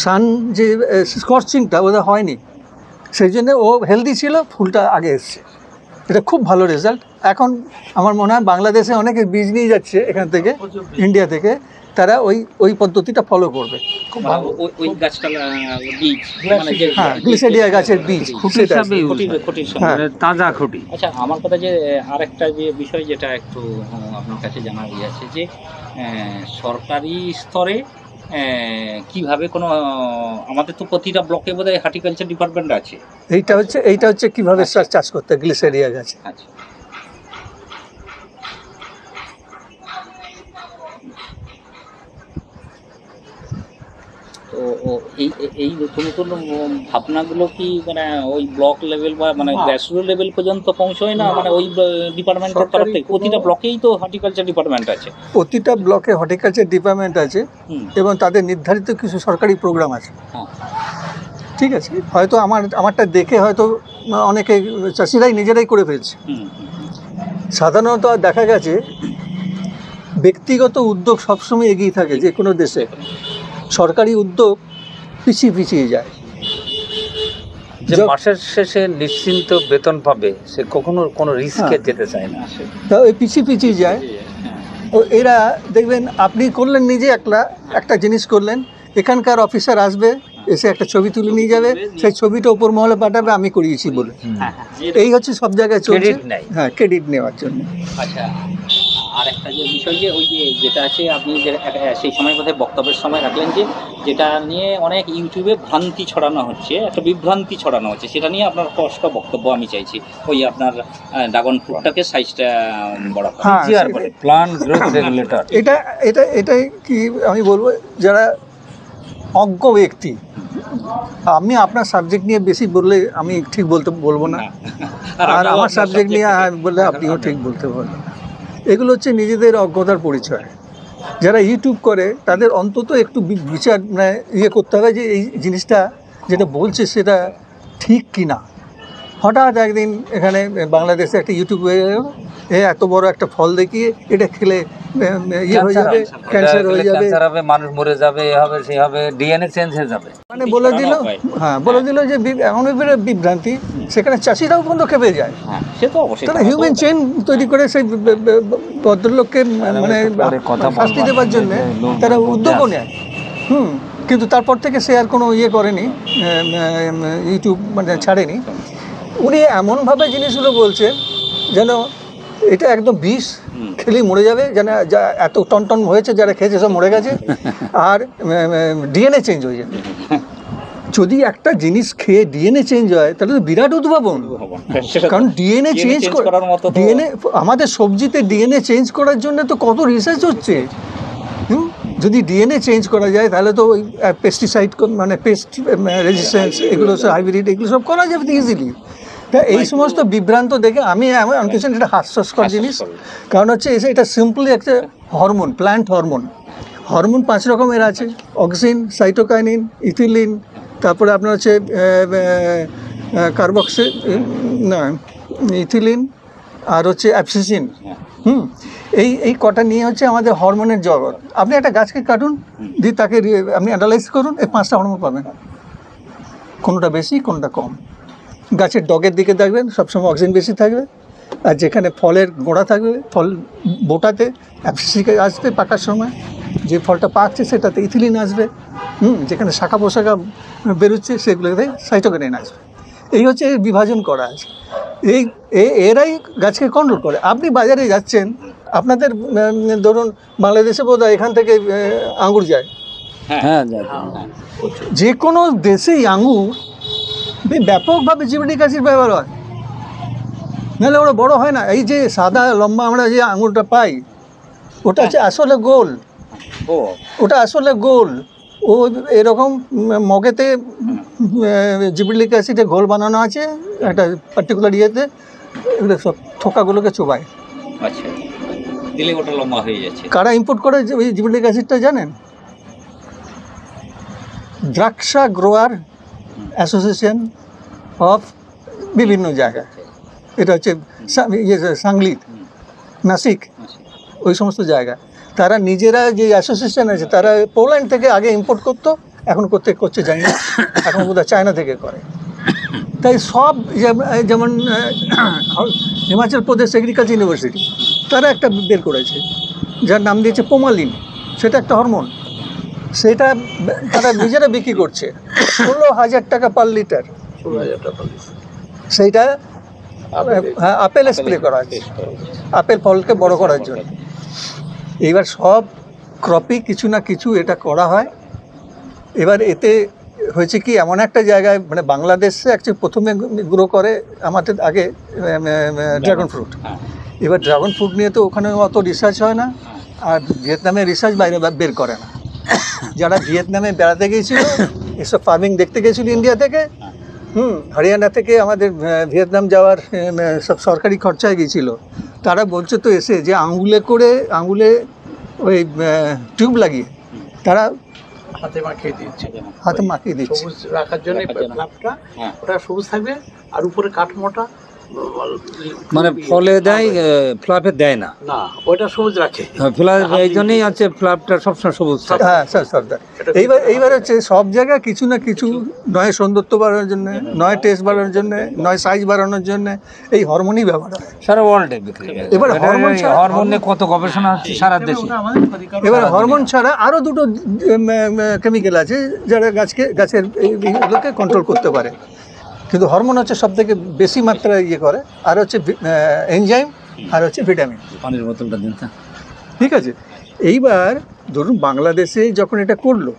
সান যে স্কর্চিংটা ওদের হয়নি, সেই জন্য ও হেলদি ছিল, ফুলটা আগে এসছে। এটা খুব ভালো রেজাল্ট। এখন আমার মনে হয় বাংলাদেশে অনেকে বীজ নিয়ে যাচ্ছে এখান থেকে, ইন্ডিয়া থেকে, তারা ওই পদ্ধতিটা ফলো করবে। খুব ভালো। ওই গাছটা বীজ মানে যে হ্যাঁ, গ্লিসেরিয়া গাছের বীজ খুঁটিটা খুঁটির হ্যাঁ। সঙ্গে তাজা খুঁটি। আচ্ছা, আমার কথা যে আরেকটা যে বিষয় যেটা একটু আপনার কাছে জানা গিয়েছে যে সরকারি স্তরে কিভাবে কোনো আমাদের তো প্রতিটা ব্লকে বোধহয় হর্টিকালচার ডিপার্টমেন্ট আছে। এইটা হচ্ছে কিভাবে চাষ করতে গ্লিসেরিয়া গাছে। আচ্ছা, তো এই নতুন নতুন ভাবনাগুলো কি মানে ওই ব্লক লেভেল বা মানে গ্রাসরুট লেভেল পর্যন্ত পৌঁছয় না? মানে ওই ডিপার্টমেন্টের তরফ থেকে প্রতিটা ব্লকেই তো হর্টিকালচার ডিপার্টমেন্ট আছে। প্রতিটা ব্লকে হর্টিকালচার ডিপার্টমেন্ট আছে এবং তাদের নির্ধারিত কিছু সরকারি প্রোগ্রাম আছে। হ্যাঁ। ঠিক আছে, হয়তো আমারটা দেখে হয়তো অনেকে চাষিরাই নিজেরাই করে ফেলছে। সাধারণত দেখা গেছে ব্যক্তিগত উদ্যোগ সবসময় এগিয়ে থাকে যে কোনো দেশে, সরকারি উদ্যোগ পিছিয়ে যায়। যে মাসের শেষে নিশ্চিন্ত বেতন পাবে সে কখনো কোনো রিস্কে যেতে চায় না। তা ওই পিছিয়ে যায়। ও এরা দেখবেন আপনি করলেন নিজে একটা জিনিস করলেন, এখানকার অফিসার আসবে, এসে একটা ছবি তুলে নিয়ে যাবে, সেই ছবিটা উপর মহলে পাঠাবে আমি করিয়েছি বলে। এই হচ্ছে সব জায়গায় চলছে। হ্যাঁ, ক্রেডিট নেওয়ার জন্য। আচ্ছা, আর একটা যে বিষয় যে ওই যে যেটা আছে আপনি যে সেই সময় বোধহয় বক্তব্যের সময় রাখলেন যে যেটা নিয়ে অনেক ইউটিউবে ভ্রান্তি ছড়ানো হচ্ছে, একটা বিভ্রান্তি ছড়ানো হচ্ছে, সেটা নিয়ে আপনার স্পষ্ট বক্তব্য আমি চাইছি। ওই আপনার ড্রাগন ফ্রুটটাকে সাইজটা বড় বলে প্লান্ট গ্রোথ রেগুলেটর। এটাই কি আমি বলবো, যারা অজ্ঞ ব্যক্তি, আমি আপনার সাবজেক্ট নিয়ে বেশি বললে আমি ঠিক বলবো না, আর আমার সাবজেক্ট নিয়ে বললে আপনিও ঠিক বলতে পারবেন না। এগুলো হচ্ছে নিজেদের অজ্ঞতার পরিচয়। যারা ইউটিউব করে তাদের অন্তত একটু বিচার মানে করতে হবে যে এই জিনিসটা যেটা বলছে সেটা ঠিক কি না। হঠাৎ একদিন এখানে বাংলাদেশে একটা ইউটিউব হয়ে গেল, এত বড় একটা ফল দেখিয়ে এটা খেলে হয়ে যাবে, ক্যান্সার হয়ে যাবে, মানুষ মরে যাবে, এ হবে সে হবে, ডিএনএ চেঞ্জ হয়ে যাবে, মানে বলে দিল যে এমন বিভ্রান্তি, সেখানে চাষিরাও বন্ধ খেপে যায়। তারা হিউম্যান চেইন তৈরি করে সেই ভদ্রলোককে মানে শাস্তি দেওয়ার জন্য তারা উদ্যোগও নেয়। কিন্তু তারপর থেকে সে আর কোনো করেনি, ইউটিউব মানে ছাড়েনি। উনি এমনভাবে জিনিসগুলো বলছেন যেন এটা একদম বিষ, খেলেই মরে যাবে, যেন যা এত টন হয়েছে যারা খেয়েছে সব মরে গেছে, আর ডিএনএ চেঞ্জ হয়ে যাবে। যদি একটা জিনিস খেয়ে ডিএনএ চেঞ্জ হয় তাহলে তো বিরাট উদ্ভাবন, কারণ ডিএনএ চেঞ্জ ডিএনএ আমাদের সবজিতে ডিএনএ চেঞ্জ করার জন্য তো কত রিসার্চ হচ্ছে। যদি ডিএনএ চেঞ্জ করা যায় তাহলে তো ওই পেস্টিসাইড মানে পেস্ট রেজিস্ট্যান্স এগুলো সব হাইব্রিড এগুলো সব করা যাবে ইজিলি। তা এই সমস্ত বিভ্রান্ত দেখে আমি কিছু এটা হাস্যস্কর জিনিস, কারণ হচ্ছে এটা সিম্পলি একটা হরমোন, প্ল্যান্ট হরমোন 5 রকমের আছে: অক্সিন, সাইটোকাইনিন, ইথিলিন, তারপরে আপনার হচ্ছে ইথিলিন, আর হচ্ছে অ্যাবসিসিন। এই কটা নিয়ে হচ্ছে আমাদের হরমোনের জগৎ। আপনি একটা গাছকে কাটুন, দিয়ে তাকে আপনি অ্যানালাইজ করুন, এই 5টা হরমোন পাবেন, কোনোটা বেশি কোনোটা কম। গাছের ডগের দিকে দেখবেন সবসময় অক্সিজেন বেশি থাকবে, আর যেখানে ফলের গোড়া থাকবে, ফল বোটাতে অ্যাবসিসিন আসবে পাকার সময়, যে ফলটা পাকছে সেটাতে ইথিলিন আসবে, যেখানে শাখা পোশাখা বেরোচ্ছে সেগুলোতে সাইটোকাইনিন আসবে। এই হচ্ছে এর বিভাজন করা আছে। এরাই গাছকে কন্ট্রোল করে। আপনি বাজারে যাচ্ছেন, আপনাদের ধরুন বাংলাদেশে বোধহয় এখান থেকে আঙ্গুর যায়, যে কোনো দেশেই আঙ্গুর ব্যাপকভাবে জিবরেলিক অ্যাসিড ব্যবহার হয়, নাহলে ওরা বড় হয় না। এই যে সাদা লম্বা আমরা যে আঙ্গুরটা পাই ওটা হচ্ছে আসলে গোল, ওটা আসলে গোল। ও এরকম মগেতে জিবরেলিক অ্যাসিডে ঘোল বানানো আছে একটা পার্টিকুলার ইয়েতে, এগুলো সব থোকাগুলোকে চোবায়, দিলে ওটা লম্বা হয়ে যাচ্ছে। কারা ইম্পোর্ট করে ওই জিবরেলিক অ্যাসিডটা জানেন? দ্রাক্ষা গ্রোয়ার অ্যাসোসিয়েশন অফ বিভিন্ন জায়গায়, এটা হচ্ছে সাংলি, নাসিক, ওই সমস্ত জায়গা। তারা নিজেরা যে অ্যাসোসিয়েশন আছে তারা পোল্যান্ড থেকে আগে ইম্পোর্ট করতো, এখন করছে জানি না, এখন বোধহয় চায়না থেকে করে। তাই সব যেমন হিমাচল প্রদেশ এগ্রিকালচার ইউনিভার্সিটি তারা একটা বের করেছে যার নাম দিয়েছে পোমালিন, সেটা একটা হরমোন, সেটা তারা নিজেরা বিক্রি করছে 16,000 টাকা পার লিটার। 16,000 টাকা দিচ্ছে। সেইটা হ্যাঁ আপেল স্প্রে করা আছে, আপেল ফলকে বড় করার জন্য। এইবার সব ক্রপই কিছু না কিছু এটা করা হয়। এবার এতে হয়েছে কি, এমন একটা জায়গায় মানে বাংলাদেশে অ্যাকচুয়ালি প্রথমে গ্রো করে আমাদের আগে ড্রাগন ফ্রুট। এবার ড্রাগন ফ্রুট নিয়ে তো ওখানে অত রিসার্চ হয় না, আর ভিয়েতনামে রিসার্চ বাইরে বের করে না। যারা ভিয়েতনামে বেড়াতে গিয়েছিল, এসব ফার্মিং দেখতে গেছিল ইন্ডিয়া থেকে, হরিয়ানা থেকে আমাদের ভিয়েতনাম যাওয়ার সব সরকারি খরচায় গিয়েছিল, তারা বলছে তো এসে যে আঙুলে ওই টিউব লাগিয়ে তারা হাতে মাখিয়ে দিচ্ছে, হাতে মাখিয়ে দিচ্ছে। সবুজ রাখার জন্য ফ্লাপটা, ওটা সবুজ থাকবে আর উপরে কাঠমোটা মানে ফলে দেয়, ফ্লাপে দেয় না, না ওটা সবুজ রাখে। ফ্লাপ এই জন্যই আছে, ফ্লাপটা সবসময় সবুজ থাকে। হ্যাঁ সব এইবার হচ্ছে সব জায়গায় কিছু না কিছু, নয় সৌন্দর্য বাড়ানোর জন্য, নয় টেস্ট বাড়ানোর জন্য, নয় সাইজ বাড়ানোর জন্য এই হরমোনই ব্যবহার হয় সারা ওয়ার্ল্ডে বিক্রি হয়। এবার হরমোন নিয়ে কত গবেষণা হচ্ছে সারা দেশে। এবার হরমোন ছাড়া আরও দুটো কেমিক্যাল আছে যারা গাছের এইগুলোকে কন্ট্রোল করতে পারে, কিন্তু হরমোন হচ্ছে সব থেকে বেশি মাত্রায় ইয়ে করে, আর হচ্ছে এনজাইম, আর হচ্ছে ভিটামিন। পানির বোতলটা দিন তো। ঠিক আছে, এইবার ধরুন বাংলাদেশে যখন এটা করলো,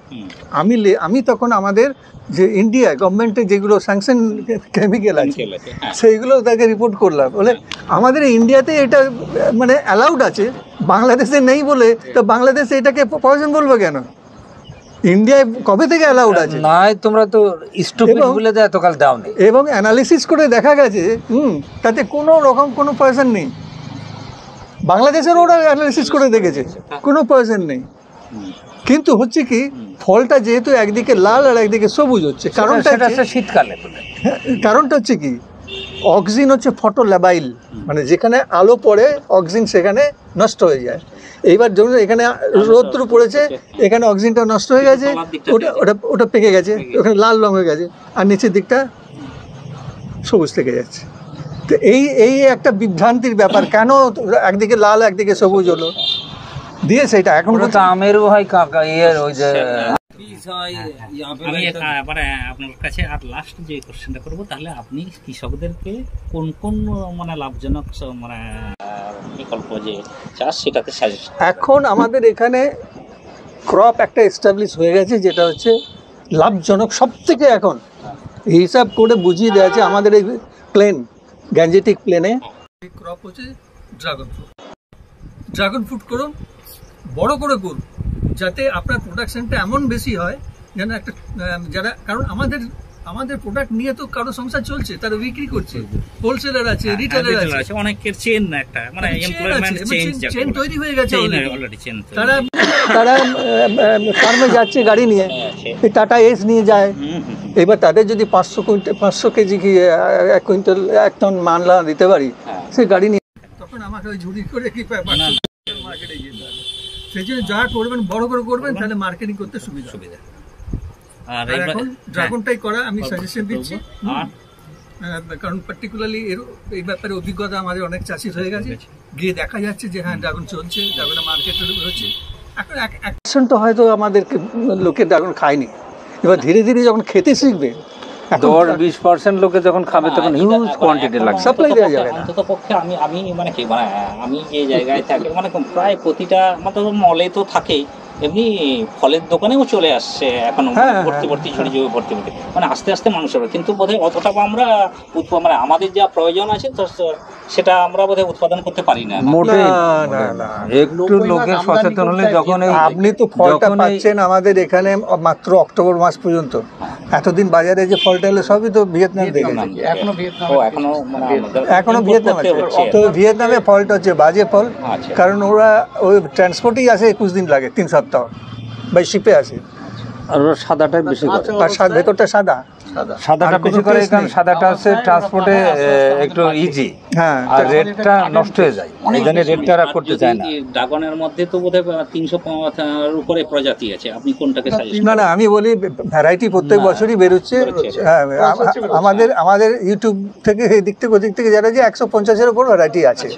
আমি তখন আমাদের যে ইন্ডিয়া গভর্নমেন্টের যেগুলো স্যাংশন কেমিক্যাল আছে সেইগুলো তাকে রিপোর্ট করলাম, বলে আমাদের ইন্ডিয়াতে এটা মানে অ্যালাউড আছে, বাংলাদেশে নেই বলে, তো বাংলাদেশে এটাকে পয়জন বলবো কেন? ইন্ডিয়ায় কবে থেকে অ্যালাউড আছে? নাই, তোমরা তো স্টুপিড বলে দেয়, এতকাল দাও নেই। এবং অ্যানালিসিস করে দেখা গেছে তাতে কোনো রকম কোনো পয়জন নেই। বাংলাদেশের ওরা অ্যানালিসিস করে দেখেছে কোনো পয়জন নেই, কিন্তু হচ্ছে কি ফলটা যেহেতু একদিকে লাল আর একদিকে সবুজ হচ্ছে, কারণটা শীতকালে কারণটা হচ্ছে কি, অক্সিজেন হচ্ছে ফটোল্যাবাইল, মানে যেখানে আলো পড়ে অক্সিজেন সেখানে নষ্ট হয়ে যায়। এইবার ধরুন এখানে রৌদ্র পড়েছে, এখানে অক্সিজেনটা নষ্ট হয়ে গেছে, ওটা পেকে গেছে, ওখানে লাল রঙ হয়ে গেছে, আর নিচের দিকটা সবুজ থেকে যাচ্ছে। তো এই একটা বিভ্রান্তির ব্যাপার, কেন একদিকে লাল একদিকে সবুজ হলো দিয়ে সেটা এখন তো আমেরও হয় ওই যে আমি মানে আপনার কাছে আর লাস্ট যে কোশ্চেনটা করবো, তাহলে আপনি কৃষকদেরকে কোন কোন মানে লাভজনক মানে বিকল্প যে চাষ সেটাতে সাজেস্ট। এখন আমাদের এখানে ক্রপ একটা এস্টাবলিশ হয়ে গেছে যেটা হচ্ছে লাভজনক সব থেকে। এখন হিসাব করে বুঝিয়ে দেওয়া আছে আমাদের এই গ্যাঞ্জেটিক প্লেনে ক্রপ হচ্ছে ড্রাগন ফ্রুট করুন, বড় করে করুন, যাতে আপনার প্রোডাকশনটা এমন বেশি হয় যেন একটা যারা, কারণ আমাদের প্রোডাক্ট নিয়ে তো কারো সংসার চলছে, তারা বিক্রি করছে, হোলসেলার আছে, রিটেলার আছে, অনেকের চেন একটা মানে এমপ্লয়মেন্ট চেন তৈরি হয়ে গেছে অলরেডি। তারা ফার্মে যাচ্ছে গাড়ি নিয়ে, টাটা এস নিয়ে যায়, এবার তাদের যদি 500 কেজি কি 1 কুইন্টাল 1 টন মানলা দিতে পারি, সে গাড়ি নিয়ে, তখন আমাকে ওই ঝুড়ি করে কি মার্কেটে যেতে হবে। সেই জন্য যা করবেন বড় করে করবেন, তাহলে মার্কেটিং করতে সুবিধা। আর এখন ড্রাগনটাই করা আমি সাজেশন দিচ্ছি, কারণ পার্টিকুলারলি এই ব্যাপারে অভিজ্ঞতা আমাদের অনেক চাষির হয়ে গেছে, গিয়ে দেখা যাচ্ছে যে হ্যাঁ ড্রাগন চলছে, ড্রাগনের মার্কেটে রয়েছে। এখন 1% তো হয়তো আমাদের লোকে ড্রাগন খায়নি, এবার ধীরে ধীরে যখন খেতে শিখবে, 10-20% লোকে যখন খাবে তখন হিউজ কোয়ান্টিটি লাগবে, সাপ্লাই দেওয়া যাবে। অন্তত পক্ষে আমি মানে কি মানে আমি যে জায়গায় থাকি মানে প্রায় প্রতিটা মানে মলে তো থাকেই, এমনি ফলের দোকানেও চলে আসছে এখন ভর্তি ছড়ি ভর্তি মানে আস্তে আস্তে মানুষের, কিন্তু বোধহয় অতটা আমরা মানে আমাদের যা প্রয়োজন আছে সেটা আমরা বোধহয় উৎপাদন করতে পারি না। একটু লোকের সচেতন হলে, যখন আপনি তো ফলটা পাচ্ছেন আমাদের এখানে মাত্র অক্টোবর মাস পর্যন্ত, এতদিন বাজারে যে ফলটা এলো সবই তো ভিয়েতনাম থেকে, এখনো ভিয়েতনাম আছে। তো ভিয়েতনামে ফলটা হচ্ছে বাজে ফল, কারণ ওরা ওই ট্রান্সপোর্টেই আসে 21 দিন লাগে, 3 সপ্তাহ বাই শিপে আসে, আর ওরা সাদাটাই বেশি করে, আর ভেতরটা সাদাটা বেশি করে, কারণ সাদাটা হচ্ছে ট্রান্সপোর্টে একটু ইজি, আর রেটটা নষ্ট হয়ে যায়, এই জন্য রেটটা আর করতে চায় না। ড্রাগনের মধ্যে তো বোধহয় 300 উপরে প্রজাতি আছে, আপনি কোনটাকে সাজেস্ট? না আমি বলি ভ্যারাইটি প্রত্যেক বছরই বেরোচ্ছে। আমাদের ইউটিউব থেকে এই দিক থেকে ওদিক থেকে যারা যে 150-এর উপর ভ্যারাইটি আছে,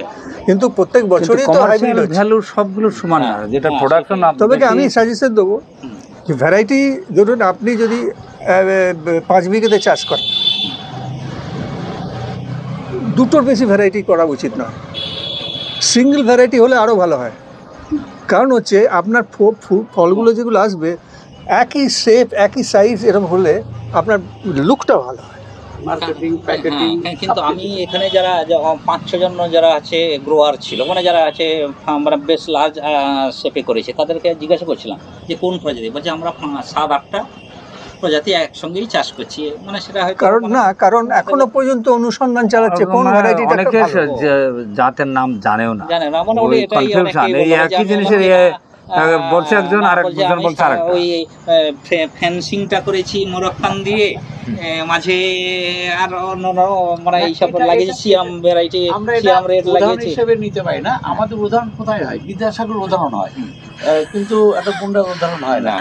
কিন্তু প্রত্যেক বছরই তো হাইব্রিড হচ্ছে। ভ্যালু সবগুলো সমান না, যেটা প্রোডাকশন। তবে কি আমি সাজেশন দেবো যে ভ্যারাইটি, ধরুন আপনি যদি 5 বিঘেতে চাষ করেন, দুটোর বেশি ভ্যারাইটি করা উচিত নয়। সিঙ্গেল ভ্যারাইটি হলে আরও ভালো হয়, কারণ হচ্ছে আপনার ফলগুলো যেগুলো আসবে একই শেপ একই সাইজ এরকম হলে আপনার লুকটা ভালো হয়। Marketing, packeting. কিন্তু আমি এখানে যারা 5-6 জন যারা আছে গ্রোয়ার ছিল, মানে যারা আছে আমরা বেশ লার্জ শেপে করেছে, তাদেরকে জিজ্ঞাসা করছিলাম যে কোন প্রজাতি, বলছে আমরা 7-8টা প্রজাতি একসঙ্গেই চাষ করছি। মানে সেটা হয়তো কারণ এখনো পর্যন্ত অনুসন্ধান চালাচ্ছে কোন ভ্যারাইটিটা অনেকে জাতের নাম জানেও না, জানে না, মানে ওই কনফিউশন। এই একই জিনিসের বলছে একজন আর একজন বলছে আরেকটা। ওই ফেন্সিংটা করেছি মোরক্কান দিয়ে, মাঝে আর অন্য মানে এইসব লাগিয়েছি, সিয়াম ভ্যারাইটি, সিয়াম রেড লাগিয়েছি হিসেবে নিতে পারি না। আমাদের উদাহরণ কোথায় হয়? বিদ্যাসাগর উদাহরণ হয়, কিন্তু একটা গুন্ডার উদাহরণ হয় না।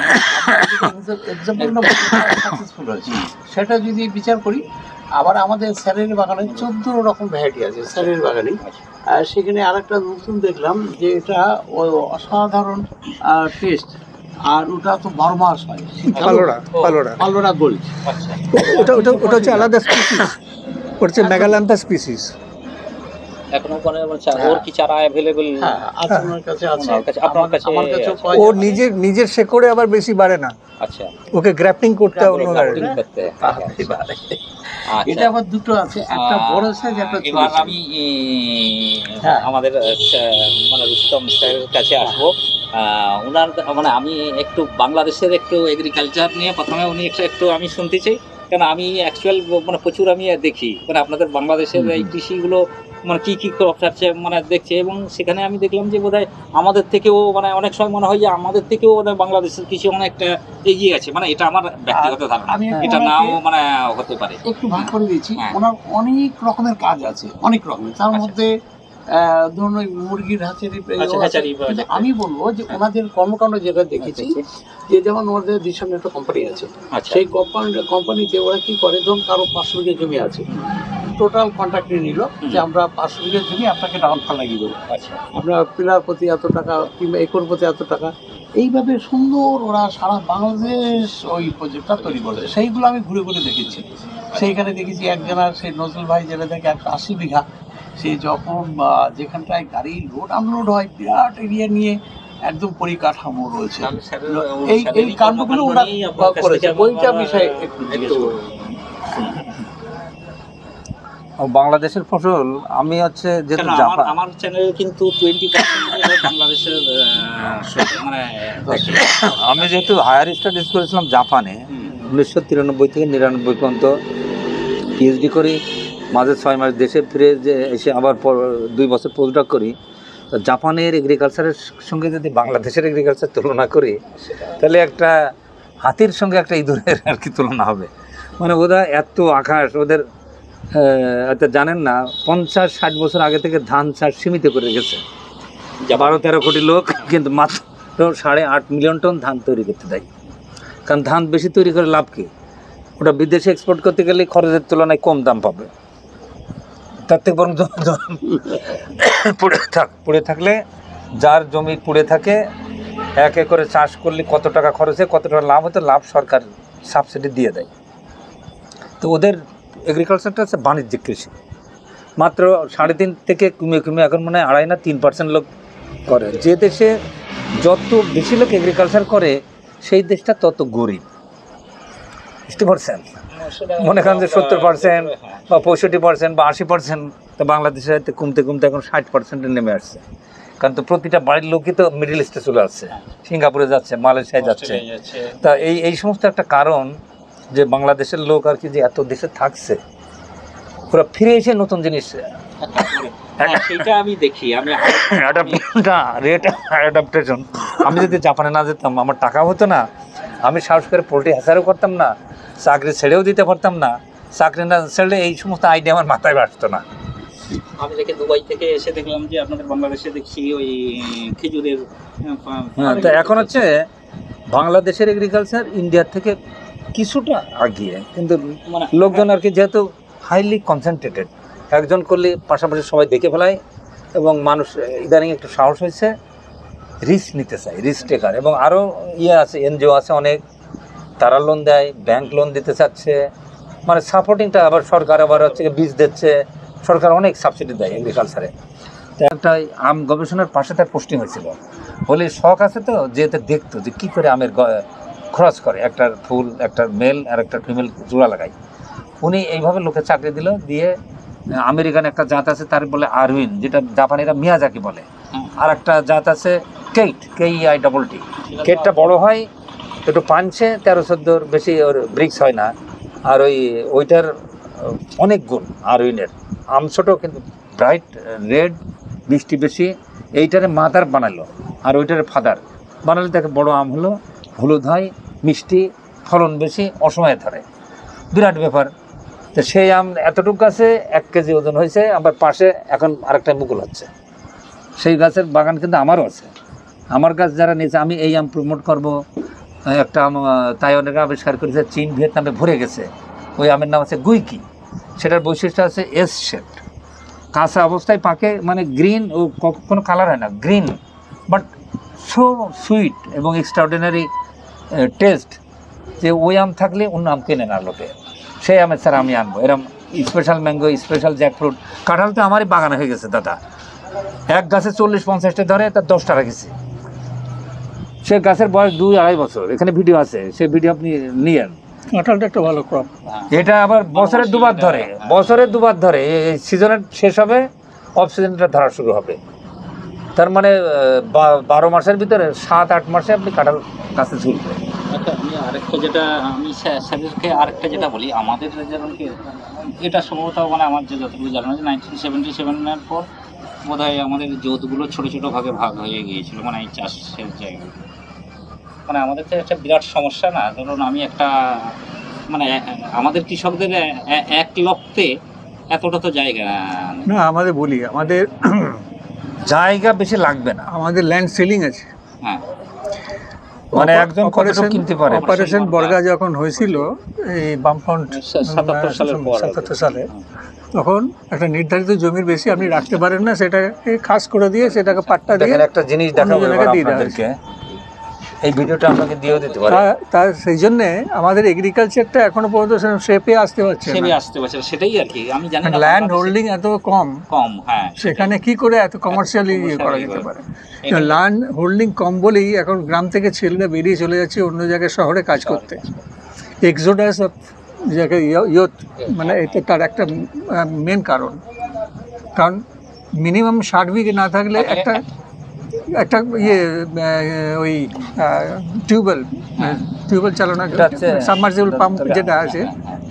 সাকসেসফুল হয়েছে সেটা যদি বিচার করি। আবার আমাদের স্যারের বাগানে 14 রকম ভ্যারাইটি আছে স্যারের বাগানে। সেখানে আরেকটা নতুন দেখলাম যে এটা অসাধারণ টেস্ট, আর ওটা তো 12 মাস হয়। পালোরা গোল্ড। ওটা হচ্ছে আলাদা স্পিসিস, ওটা হচ্ছে মেগালান্থা স্পিসিস। এখনো মানে ওর কি চারা অ্যাভেলেবল আছে? আমার কাছে আছে, আপনার কাছে? আমার কাছে ও নিজের শেকড়ে আবার বেশি বাড়ে না। আচ্ছা, ওকে গ্রাফটিং করতে হয় অন্য গার্ডেনে। এটা আবার দুটো আছে, একটা বড় সাইজ, একটা ছোট। এবার আমি আমাদের মানে রুস্তম স্যারের কাছে আসবো। ওনার মানে আমি একটু বাংলাদেশের একটু এগ্রিকালচার নিয়ে প্রথমে উনি একটু আমি শুনতে চাই, কারণ আমি অ্যাকচুয়াল মানে প্রচুর আমি দেখি মানে আপনাদের বাংলাদেশের এই কৃষিগুলো মানে কী ক্রপ আছে মানে দেখছে, এবং সেখানে আমি দেখলাম যে বোধহয় আমাদের থেকেও মানে অনেক সময় মনে হয় যে আমাদের থেকেও বোধহয় বাংলাদেশের কৃষি অনেকটা এগিয়ে আছে। মানে এটা আমার ব্যক্তিগত ধারণা, এটা নাও মানে হতে পারে। একটু ভাগ করে দিচ্ছি, ওনার অনেক রকমের কাজ আছে, অনেক রকমের। তার মধ্যে ধরুন ওই মুরগির হাঁচারি। আমি বলবো যে ওনাদের কর্মকাণ্ড যেটা দেখেছি, যে যেমন ওনাদের দিশন একটা কোম্পানি আছে, সেই কোম্পানিতে ওরা কি করে, ধরুন কারো 500 বিঘা জমি আছে, টোটাল কন্ট্রাক্ট নিয়ে নিল যে আমরা 500 বিঘা জমি আপনাকে ডাউন ফাল লাগিয়ে দেবো, আমরা পিলার প্রতি এত টাকা কিংবা একর প্রতি এত টাকা। এইভাবে সুন্দর ওরা সারা বাংলাদেশ ওই প্রজেক্টটা তৈরি করে। সেইগুলো আমি ঘুরে ঘুরে দেখেছি। সেইখানে দেখেছি একজনের, সেই নজরুল ভাই যেটা দেখে 180 বিঘা, সে যখন যেখানটায় গাড়ি লোড আনলোড হয়, বিরাট এরিয়া নিয়ে একদম পরিকাঠামো রয়েছে। এই কাণ্ডগুলো ওরা করেছে। বইটা বিষয়ে একটু বাংলাদেশের ফসল আমি হচ্ছে যেহেতু আমার চ্যানেলে কিন্তু 20% বাংলাদেশের মানে আমি যেহেতু হায়ার স্টাডিজ করেছিলাম জাপানে 1993 থেকে 99 পর্যন্ত পিএইচডি করি, মাঝে 6 মাস দেশে ফিরে যে এসে আবার 2 বছর পোস্টডক করি। তো জাপানের এগ্রিকালচারের সঙ্গে যদি বাংলাদেশের এগ্রিকালচার তুলনা করি, তাহলে একটা হাতির সঙ্গে একটা ইঁদুরের আর কি তুলনা হবে। মানে ওরা এত আকাশ, ওদের জানেন না 50-60 বছর আগে থেকে ধান চাষ সীমিত করে রেখেছে। 12-13 কোটি লোক, কিন্তু মাত্র 8.5 মিলিয়ন টন ধান তৈরি করতে দেয়। কারণ ধান বেশি তৈরি করে লাভ কি? ওটা বিদেশে এক্সপোর্ট করতে গেলে খরচের তুলনায় কম দাম পাবে। তার থেকে বরং পড়ে থাকলে, যার জমি পড়ে থাকে, 1 একরে চাষ করলে কত টাকা খরচে কত টাকা লাভ হতো, লাভ সরকার সাবসিডি দিয়ে দেয়। তো ওদের এগ্রিকালচারটা হচ্ছে বাণিজ্যিক কৃষি। মাত্র 3.5 থেকে কমে এখন মানে 2.5 না 3% লোক করে। যে দেশে যত বেশি লোক এগ্রিকালচার করে, সেই দেশটা তত গরিব। 60% মনে করেন যে 70% বা 65% বা 80%, তো বাংলাদেশে কমতে এখন 60% নেমে আসছে। কারণ তো প্রতিটা বাড়ির লোকই তো মিডল ইস্টে চলে আসছে, সিঙ্গাপুরে যাচ্ছে, মালয়েশিয়ায় যাচ্ছে। তা এই সমস্ত একটা কারণ যে বাংলাদেশের লোক আর কি যে এত দেশে থাকছে, ওরা ফিরে এসে নতুন জিনিস সেটা আমি দেখি। আমি অ্যাডাপ্টেশন। আমি যদি জাপানে না যেতাম, আমার টাকা হতো না, আমি সাহস করে পোল্ট্রি হ্যাচারও করতাম না, চাকরি ছেড়েও দিতে পারতাম না। চাকরি না ছেড়ে এই সমস্ত আইডিয়া আমার মাথায় আসতো না। আমি দেখে দুবাই থেকে এসে দেখলাম যে আপনাদের বাংলাদেশে দেখছি ওই খেজুরের। তো এখন হচ্ছে বাংলাদেশের এগ্রিকালচার ইন্ডিয়ার থেকে কিছুটা আগিয়ে, কিন্তু মানে লোকজন আর কি যেহেতু হাইলি কনসেন্ট্রেটেড, একজন করলে পাশাপাশি সবাই দেখে ফেলায়, এবং মানুষ ইদানিং একটু সাহস হয়েছে, রিস্ক নিতে চায়, রিস্ক টেকার। এবং আরও ইয়ে আছে, এনজিও আছে অনেক, তারা লোন দেয়, ব্যাংক লোন দিতে চাচ্ছে, মানে সাপোর্টিংটা আবার সরকার আবার হচ্ছে বীজ দিচ্ছে, সরকার অনেক সাবসিডি দেয় এগ্রিকালচারে। তো একটা আম গবেষণার পাশে তার পোস্টিং হয়েছিল, বলে শখ আছে তো যেতে দেখতো যে কী করে আমের খরচ করে, একটার ফুল, একটা মেল আর একটা ফিমেল জোড়া লাগাই। উনি এইভাবে লোকে চাকরি দিল, দিয়ে আমেরিকান একটা জাত আছে তার বলে আরউইন, যেটা জাপানিরা মিয়াজাকি বলে, আর একটা জাত আছে কেইট, KEITT। কেটটা বড় হয়, একটু পাঞ্চে 13-14 বেশি, ওর ব্রিক্স হয় না, আর ওইটার অনেক গুণ আরউইনের। আম ছোটো কিন্তু ব্রাইট রেড, মিষ্টি বেশি। এইটারে মাদার বানালো আর ওইটারে ফাদার বানালে দেখে বড় আম হলো, হলুদ হয়, মিষ্টি, ফলন বেশি, অসময়ে ধরে, বিরাট ব্যাপার। তো সেই আম এতটুকু গাছে 1 কেজি ওজন হয়েছে, আবার পাশে এখন আরেকটা মুকুল হচ্ছে। সেই গাছের বাগান কিন্তু আমারও আছে। আমার গাছ যারা নিয়েছে, আমি এই আম প্রমোট করব। একটা আম তাইওয়ানের আবিষ্কার করেছে, চীন ভিয়েতনামে ভরে গেছে, ওই আমের নাম আছে গুইকি। সেটার বৈশিষ্ট্য আছে এস শেপ, কাঁচা অবস্থায় পাকে, মানে গ্রিন, ও কোনো কালার হয় না, গ্রিন, বাট সো সুইট এবং এক্সট্রাঅর্ডিনারি টেস্ট, যে ওই আম থাকলে অন্য আম কেনে না লোকে। সেই আমের স্যার আমি আনবো, এরকম স্পেশাল ম্যাঙ্গো, স্পেশাল জ্যাকফ্রুট। কাঁঠাল তো আমারই বাগানে হয়ে গেছে দাদা, এক গাছে 40-50টা ধরে, তার 10টা রেখেছি। সে গাছের বয়স 2-2.5 বছর, এখানে ভিডিও আছে, সে ভিডিও আপনি নিয়েন। কাঁঠালটা একটা ভালো ক্রপ। এটা আবার বছরে 2বার ধরে, বছরে 2বার ধরে, এই সিজনের শেষ হবে, অফ সিজনটা ধরা শুরু হবে। তার মানে 12 মাসের ভিতরে 7-8 মাসে আপনি কাঁঠাল গাছে ঝুলবে। আচ্ছা, আমি আরেকটা যেটা বলি, আমাদের যেমন কি এটা সম্ভবত মানে আমার যে যতটুকু জানা আছে 1977-এর পর বোধহয় আমাদের জোতগুলো ছোটো ছোটো ভাগ হয়ে গিয়েছিল, মানে এই চাষের জায়গাগুলো। মানে আমাদের তো একটা বিরাট সমস্যা না, ধরুন আমি একটা মানে আমাদের কৃষকদের এক লক্ষে এতটা তো জায়গা না, আমাদের বলি, আমাদের জায়গা বেশি লাগবে না, আমাদের ল্যান্ড সেলিং আছে। হ্যাঁ, মানে একজন কতটুকু কিনতে পারে। অপারেশন বর্গা যখন হয়েছিল এই বামফ্রন্ট 77 সালে, তখন একটা নির্ধারিত জমির বেশি আপনি রাখতে পারেন না, সেটাকে খাস করে দিয়ে সেটাকে পাট্টা দিয়ে দেখেন একটা জিনিস দেখাবো অন্য এবার জায়গায় দিয়ে দেওয়া আপনাদেরকে, এই ভিডিওটা আপনাকে দিয়েও দিতে পারি। তার সেই জন্যে আমাদের এগ্রিকালচারটা এখনো পর্যন্ত শেপে আসতে পারছে না, সেটাই আর কি। আমি জানি না ল্যান্ড হোল্ডিং এত কম, হ্যাঁ, সেখানে কি করে এত কমার্শিয়ালি করা যেতে পারে। ল্যান্ড হোল্ডিং কম বলেই এখন গ্রাম থেকে ছেলেরা বেরিয়ে চলে যাচ্ছে অন্য জায়গায় শহরে কাজ করতে। এক্সোডাস অফ ইয়ুথ, মানে এটা তার একটা মেন কারণ। কারণ মিনিমাম 60 বিঘে না থাকলে একটা ওই টিউবওয়েল চালানো, সাবমার্সিবল পাম্প যেটা আছে,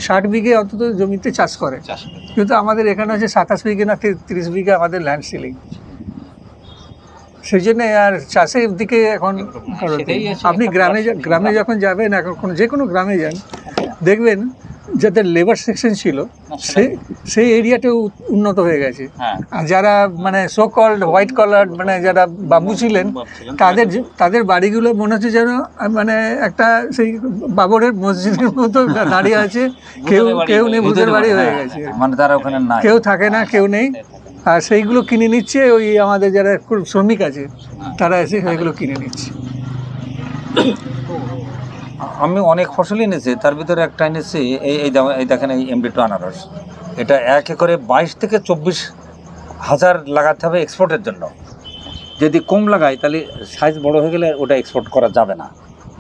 60 বিঘে অন্তত জমিতে চাষ করে। কিন্তু আমাদের এখানে আছে 27 বিঘে না 30 বিঘে আমাদের ল্যান্ড সিলিং। সেই জন্যে আর চাষের দিকে এখন আপনি গ্রামে যখন যাবেন, এখন যে কোনো গ্রামে যান, দেখবেন যাদের লেবার সেকশন ছিল সেই এরিয়াটাও উন্নত হয়ে গেছে। আর যারা মানে সো কল্ড হোয়াইট কলার, মানে যারা বাবু ছিলেন, তাদের বাড়িগুলো মনে হচ্ছে যেন মানে একটা সেই বাবরের মসজিদের মতো দাঁড়িয়ে আছে, কেউ নেই, ভূতের বাড়ি হয়ে গেছে, মানে তারা ওখানে নাই, কেউ থাকে না, কেউ নেই। আর সেইগুলো কিনে নিচ্ছে ওই আমাদের যারা শ্রমিক আছে, তারা এসে সেইগুলো কিনে নিচ্ছে। আমি অনেক ফসলই এনেছি, তার ভিতরে একটা এনেছি এই দেখেন, এই MD2 আনারস। এটা 1 একরে 22 থেকে 24 হাজার লাগাতে হবে এক্সপোর্টের জন্য। যদি কম লাগাই তাহলে সাইজ বড় হয়ে গেলে ওটা এক্সপোর্ট করা যাবে না।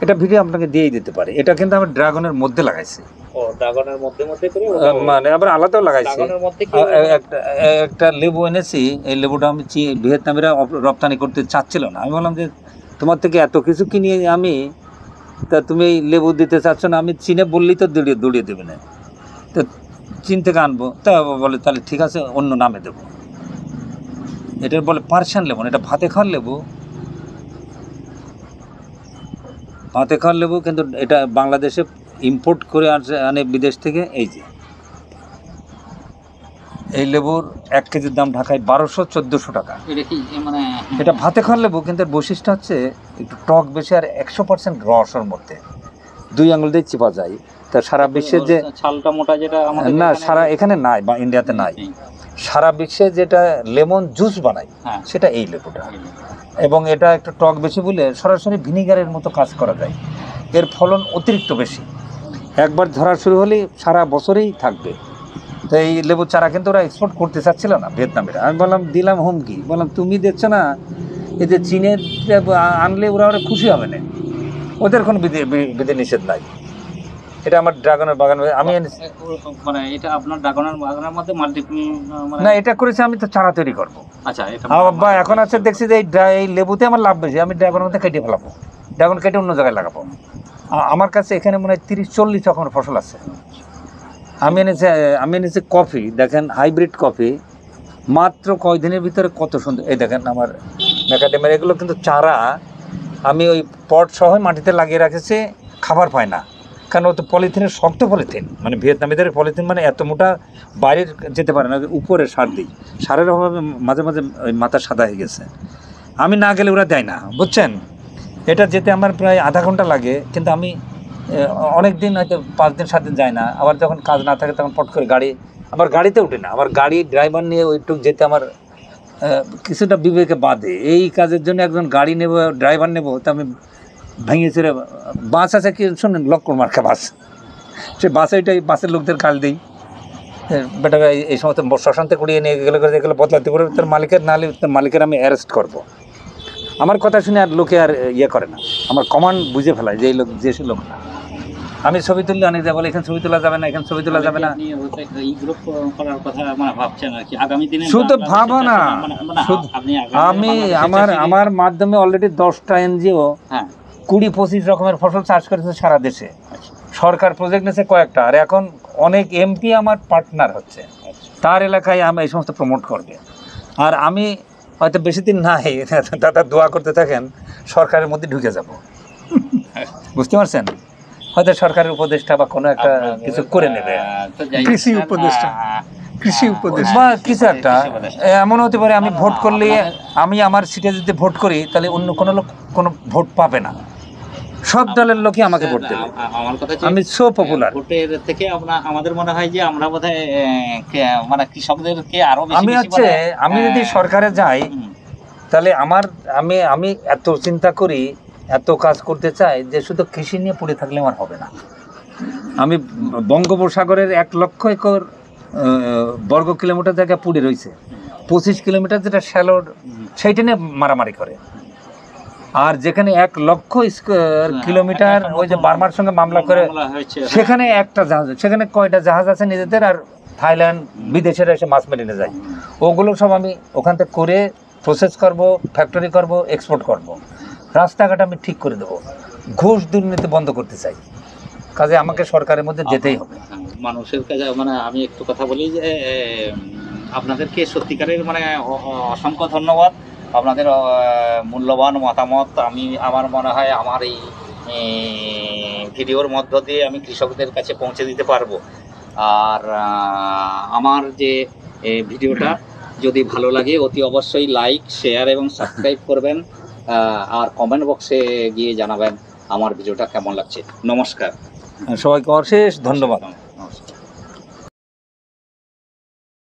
এটা ভিডিও আপনাকে দিয়েই দিতে পারে। এটা কিন্তু আমি ড্রাগনের মধ্যে লাগাইছি, ড্রাগনের মধ্যে করে মানে আবার আলাদাও লাগাইছি। একটা লেবু এনেছি, এই লেবুটা আমি ভিয়েতনামিরা রপ্তানি করতে চাচ্ছিল না। আমি বললাম যে তোমার থেকে এত কিছু কিনে আমি, তা তুমি এই লেবু দিতে চাচ্ছ না, আমি চীনে বললেই তো দৌড়িয়ে দেবে না, তো চীন থেকে আনবো। তা বলে তাহলে ঠিক আছে, অন্য নামে দেবো। এটার বলে পার্সিয়ান লেবু, এটা ভাতে খাওয়ার লেবু, কিন্তু এটা বাংলাদেশে ইম্পোর্ট করে আনে বিদেশ থেকে। এই যে এই লেবুর 1 কেজির দাম ঢাকায় 1200-1400 টাকা। এটা ভাতে খাওয়ার লেবু, কিন্তু এর বৈশিষ্ট্য হচ্ছে একটু টক বেশি আর 100% রসের মধ্যে 2 আঙুল দিয়ে চিপা যায়। তা সারা বিশ্বের যে ছালটা মোটা যেটা না, সারা এখানে নাই বা ইন্ডিয়াতে নাই, সারা বিশ্বে যেটা লেমন জুস বানায় হ্যাঁ। সেটা এই লেবুটা, এবং এটা একটু টক বেশি বলে সরাসরি ভিনিগারের মতো কাজ করা যায়। এর ফলন অতিরিক্ত বেশি, একবার ধরা শুরু হলে সারা বছরেই থাকবে। তো এই লেবুর চারা কিন্তু ওরা এক্সপোর্ট করতে চাচ্ছিল না ভিয়েতনামের। আমি বললাম, দিলাম হুমকি, বললাম তুমি দেখছো না এই যে চীনের আনলে ওরা খুশি হবে না, ওদের কোনো বিধি নিষেধ নাই। এটা আমার ড্রাগনের বাগান, আমি মানে এটা আপনার ড্রাগনের বাগানের মধ্যে মাল্টিপল না এটা করেছি, আমি তো চারা তৈরি করবো। আচ্ছা, এটা বা এখন আছে দেখছি যে এই লেবুতে আমার লাভ বেশি, আমি ড্রাগনের মধ্যে কেটে ফেলাবো, ড্রাগন কেটে অন্য জায়গায় লাগাবো। আমার কাছে এখানে মনে হয় 30-40 রকমের ফসল আছে। আমি এনেছি কফি, দেখেন হাইব্রিড কফি, মাত্র কয়দিনের ভিতরে কত সুন্দর। এই দেখেন আমার ম্যাকাডেমিয়ার, এগুলো কিন্তু চারা আমি ওই পট সহ মাটিতে লাগিয়ে রাখেছি, খাবার পায় না, কারণ ও তো পলিথিনের, শক্ত পলিথিন, মানে ভিয়েতনামিদের পলিথিন মানে এত মোটা বাইরের যেতে পারে না, উপরে সার দিই, সারের অভাবে মাঝে মাঝে ওই মাথা সাদা হয়ে গেছে। আমি না গেলে ওরা দেয় না, বুঝছেন। এটা যেতে আমার প্রায় আধা ঘন্টা লাগে, কিন্তু আমি অনেক দিন হয়তো 5 দিন 7 দিন যায় না। আবার যখন কাজ না থাকে তখন পট করে আমার গাড়িতে উঠে না, আমার গাড়ি ড্রাইভার নিয়ে ওইটুক যেতে আমার কিছুটা বিবেকে বাঁধে। এই কাজের জন্য একজন গাড়ি নেব, ড্রাইভার নেব, তো আমি ভেঙে চড়ে, বাস আছে কি শোনেন, লক্কর মার্কা বাস, সে বাসেটাই বাসের লোকদের কাল দিই, বেটারা এই সমস্ত শ্মশান্তে কুড়িয়ে নিয়ে গেলে এগুলো বদলাতে করে তার মালিকের, নাহলে তার মালিকের আমি অ্যারেস্ট করবো। আমার কথা শুনে আর লোকে আর ইয়ে করে না, আমার কমান্ড বুঝে ফেলায় যে এই লোক, যে সে লোক না। আমি ছবি তুললে অনেক যা বলে এখানে ছবি তোলা যাবে না, এখানে ছবি তোলা যাবে না। এই গ্রুপ করার কথা মানে ভাবছেন আর কি আগামী দিনে? শুধু ভাবো না, আমি আমার মাধ্যমে অলরেডি 10টা এনজিও 20-25 রকমের ফসল চাষ করেছে সারা দেশে। সরকার প্রজেক্ট নিয়েছে কয়েকটা, আর এখন অনেক এমপি আমার পার্টনার হচ্ছে, তার এলাকায় আমি এই সমস্ত প্রমোট করবে। আর আমি হয়তো বেশি দিন নাই, দাদা দোয়া করতে থাকেন, সরকারের মধ্যে ঢুকে যাব, বুঝতে পারছেন। হয়তো সরকারের উপদেষ্টা বা কোনো একটা কিছু করে নেবে, কৃষি উপদেষ্টা বা কিছু একটা। এমন হতে পারে আমি ভোট করলে, আমি আমার সিটে যদি ভোট করি, তাহলে অন্য কোনো লোক কোনো ভোট পাবে না, সব দলের লোকই আমাকে ভোট দেবে। আমার কথা, আমি সো পপুলার। ভোটের থেকে আমাদের মনে হয় যে আমরা বোধহয় মানে কৃষকদেরকে আরো বেশি আমি যদি সরকারে যাই, তাহলে আমি এত চিন্তা করি, এত কাজ করতে চাই যে শুধু কৃষি নিয়ে পড়ে থাকলে আমার হবে না। আমি বঙ্গোপসাগরের 1 লক্ষ একর বর্গ কিলোমিটার জায়গা পুড়ে রয়েছে, 25 কিলোমিটার যেটা শ্যালোর, সেইটা নিয়ে মারামারি করে। আর যেখানে 1 লক্ষ স্কোয়ার কিলোমিটার ওই যে বার্মার সঙ্গে মামলা করে, সেখানে একটা জাহাজ, সেখানে কয়টা জাহাজ আছে নিজেদের, আর থাইল্যান্ড বিদেশেরা এসে মাছ মেরে নিয়ে যায়। ওগুলো সব আমি ওখান থেকে করে প্রসেস করব, ফ্যাক্টরি করব, এক্সপোর্ট করব। রাস্তাঘাট আমি ঠিক করে দেবো, ঘুষ দুর্নীতি বন্ধ করতে চাই, কাজে আমাকে সরকারের মধ্যে যেতেই হবে। মানুষের কাছে মানে আমি একটু কথা বলি যে আপনাদেরকে সত্যিকারের মানে অসংখ্য ধন্যবাদ, আপনাদের মূল্যবান মতামত আমার মনে হয় আমার এই ভিডিওর মধ্য দিয়ে আমি কৃষকদের কাছে পৌঁছে দিতে পারবো। আর আমার যে ভিডিওটা যদি ভালো লাগে অতি অবশ্যই লাইক, শেয়ার এবং সাবস্ক্রাইব করবেন, আর কমেন্ট বক্সে গিয়ে জানাবেন আমার ভিডিওটা কেমন লাগছে। নমস্কার, সবাইকে অশেষ ধন্যবাদ।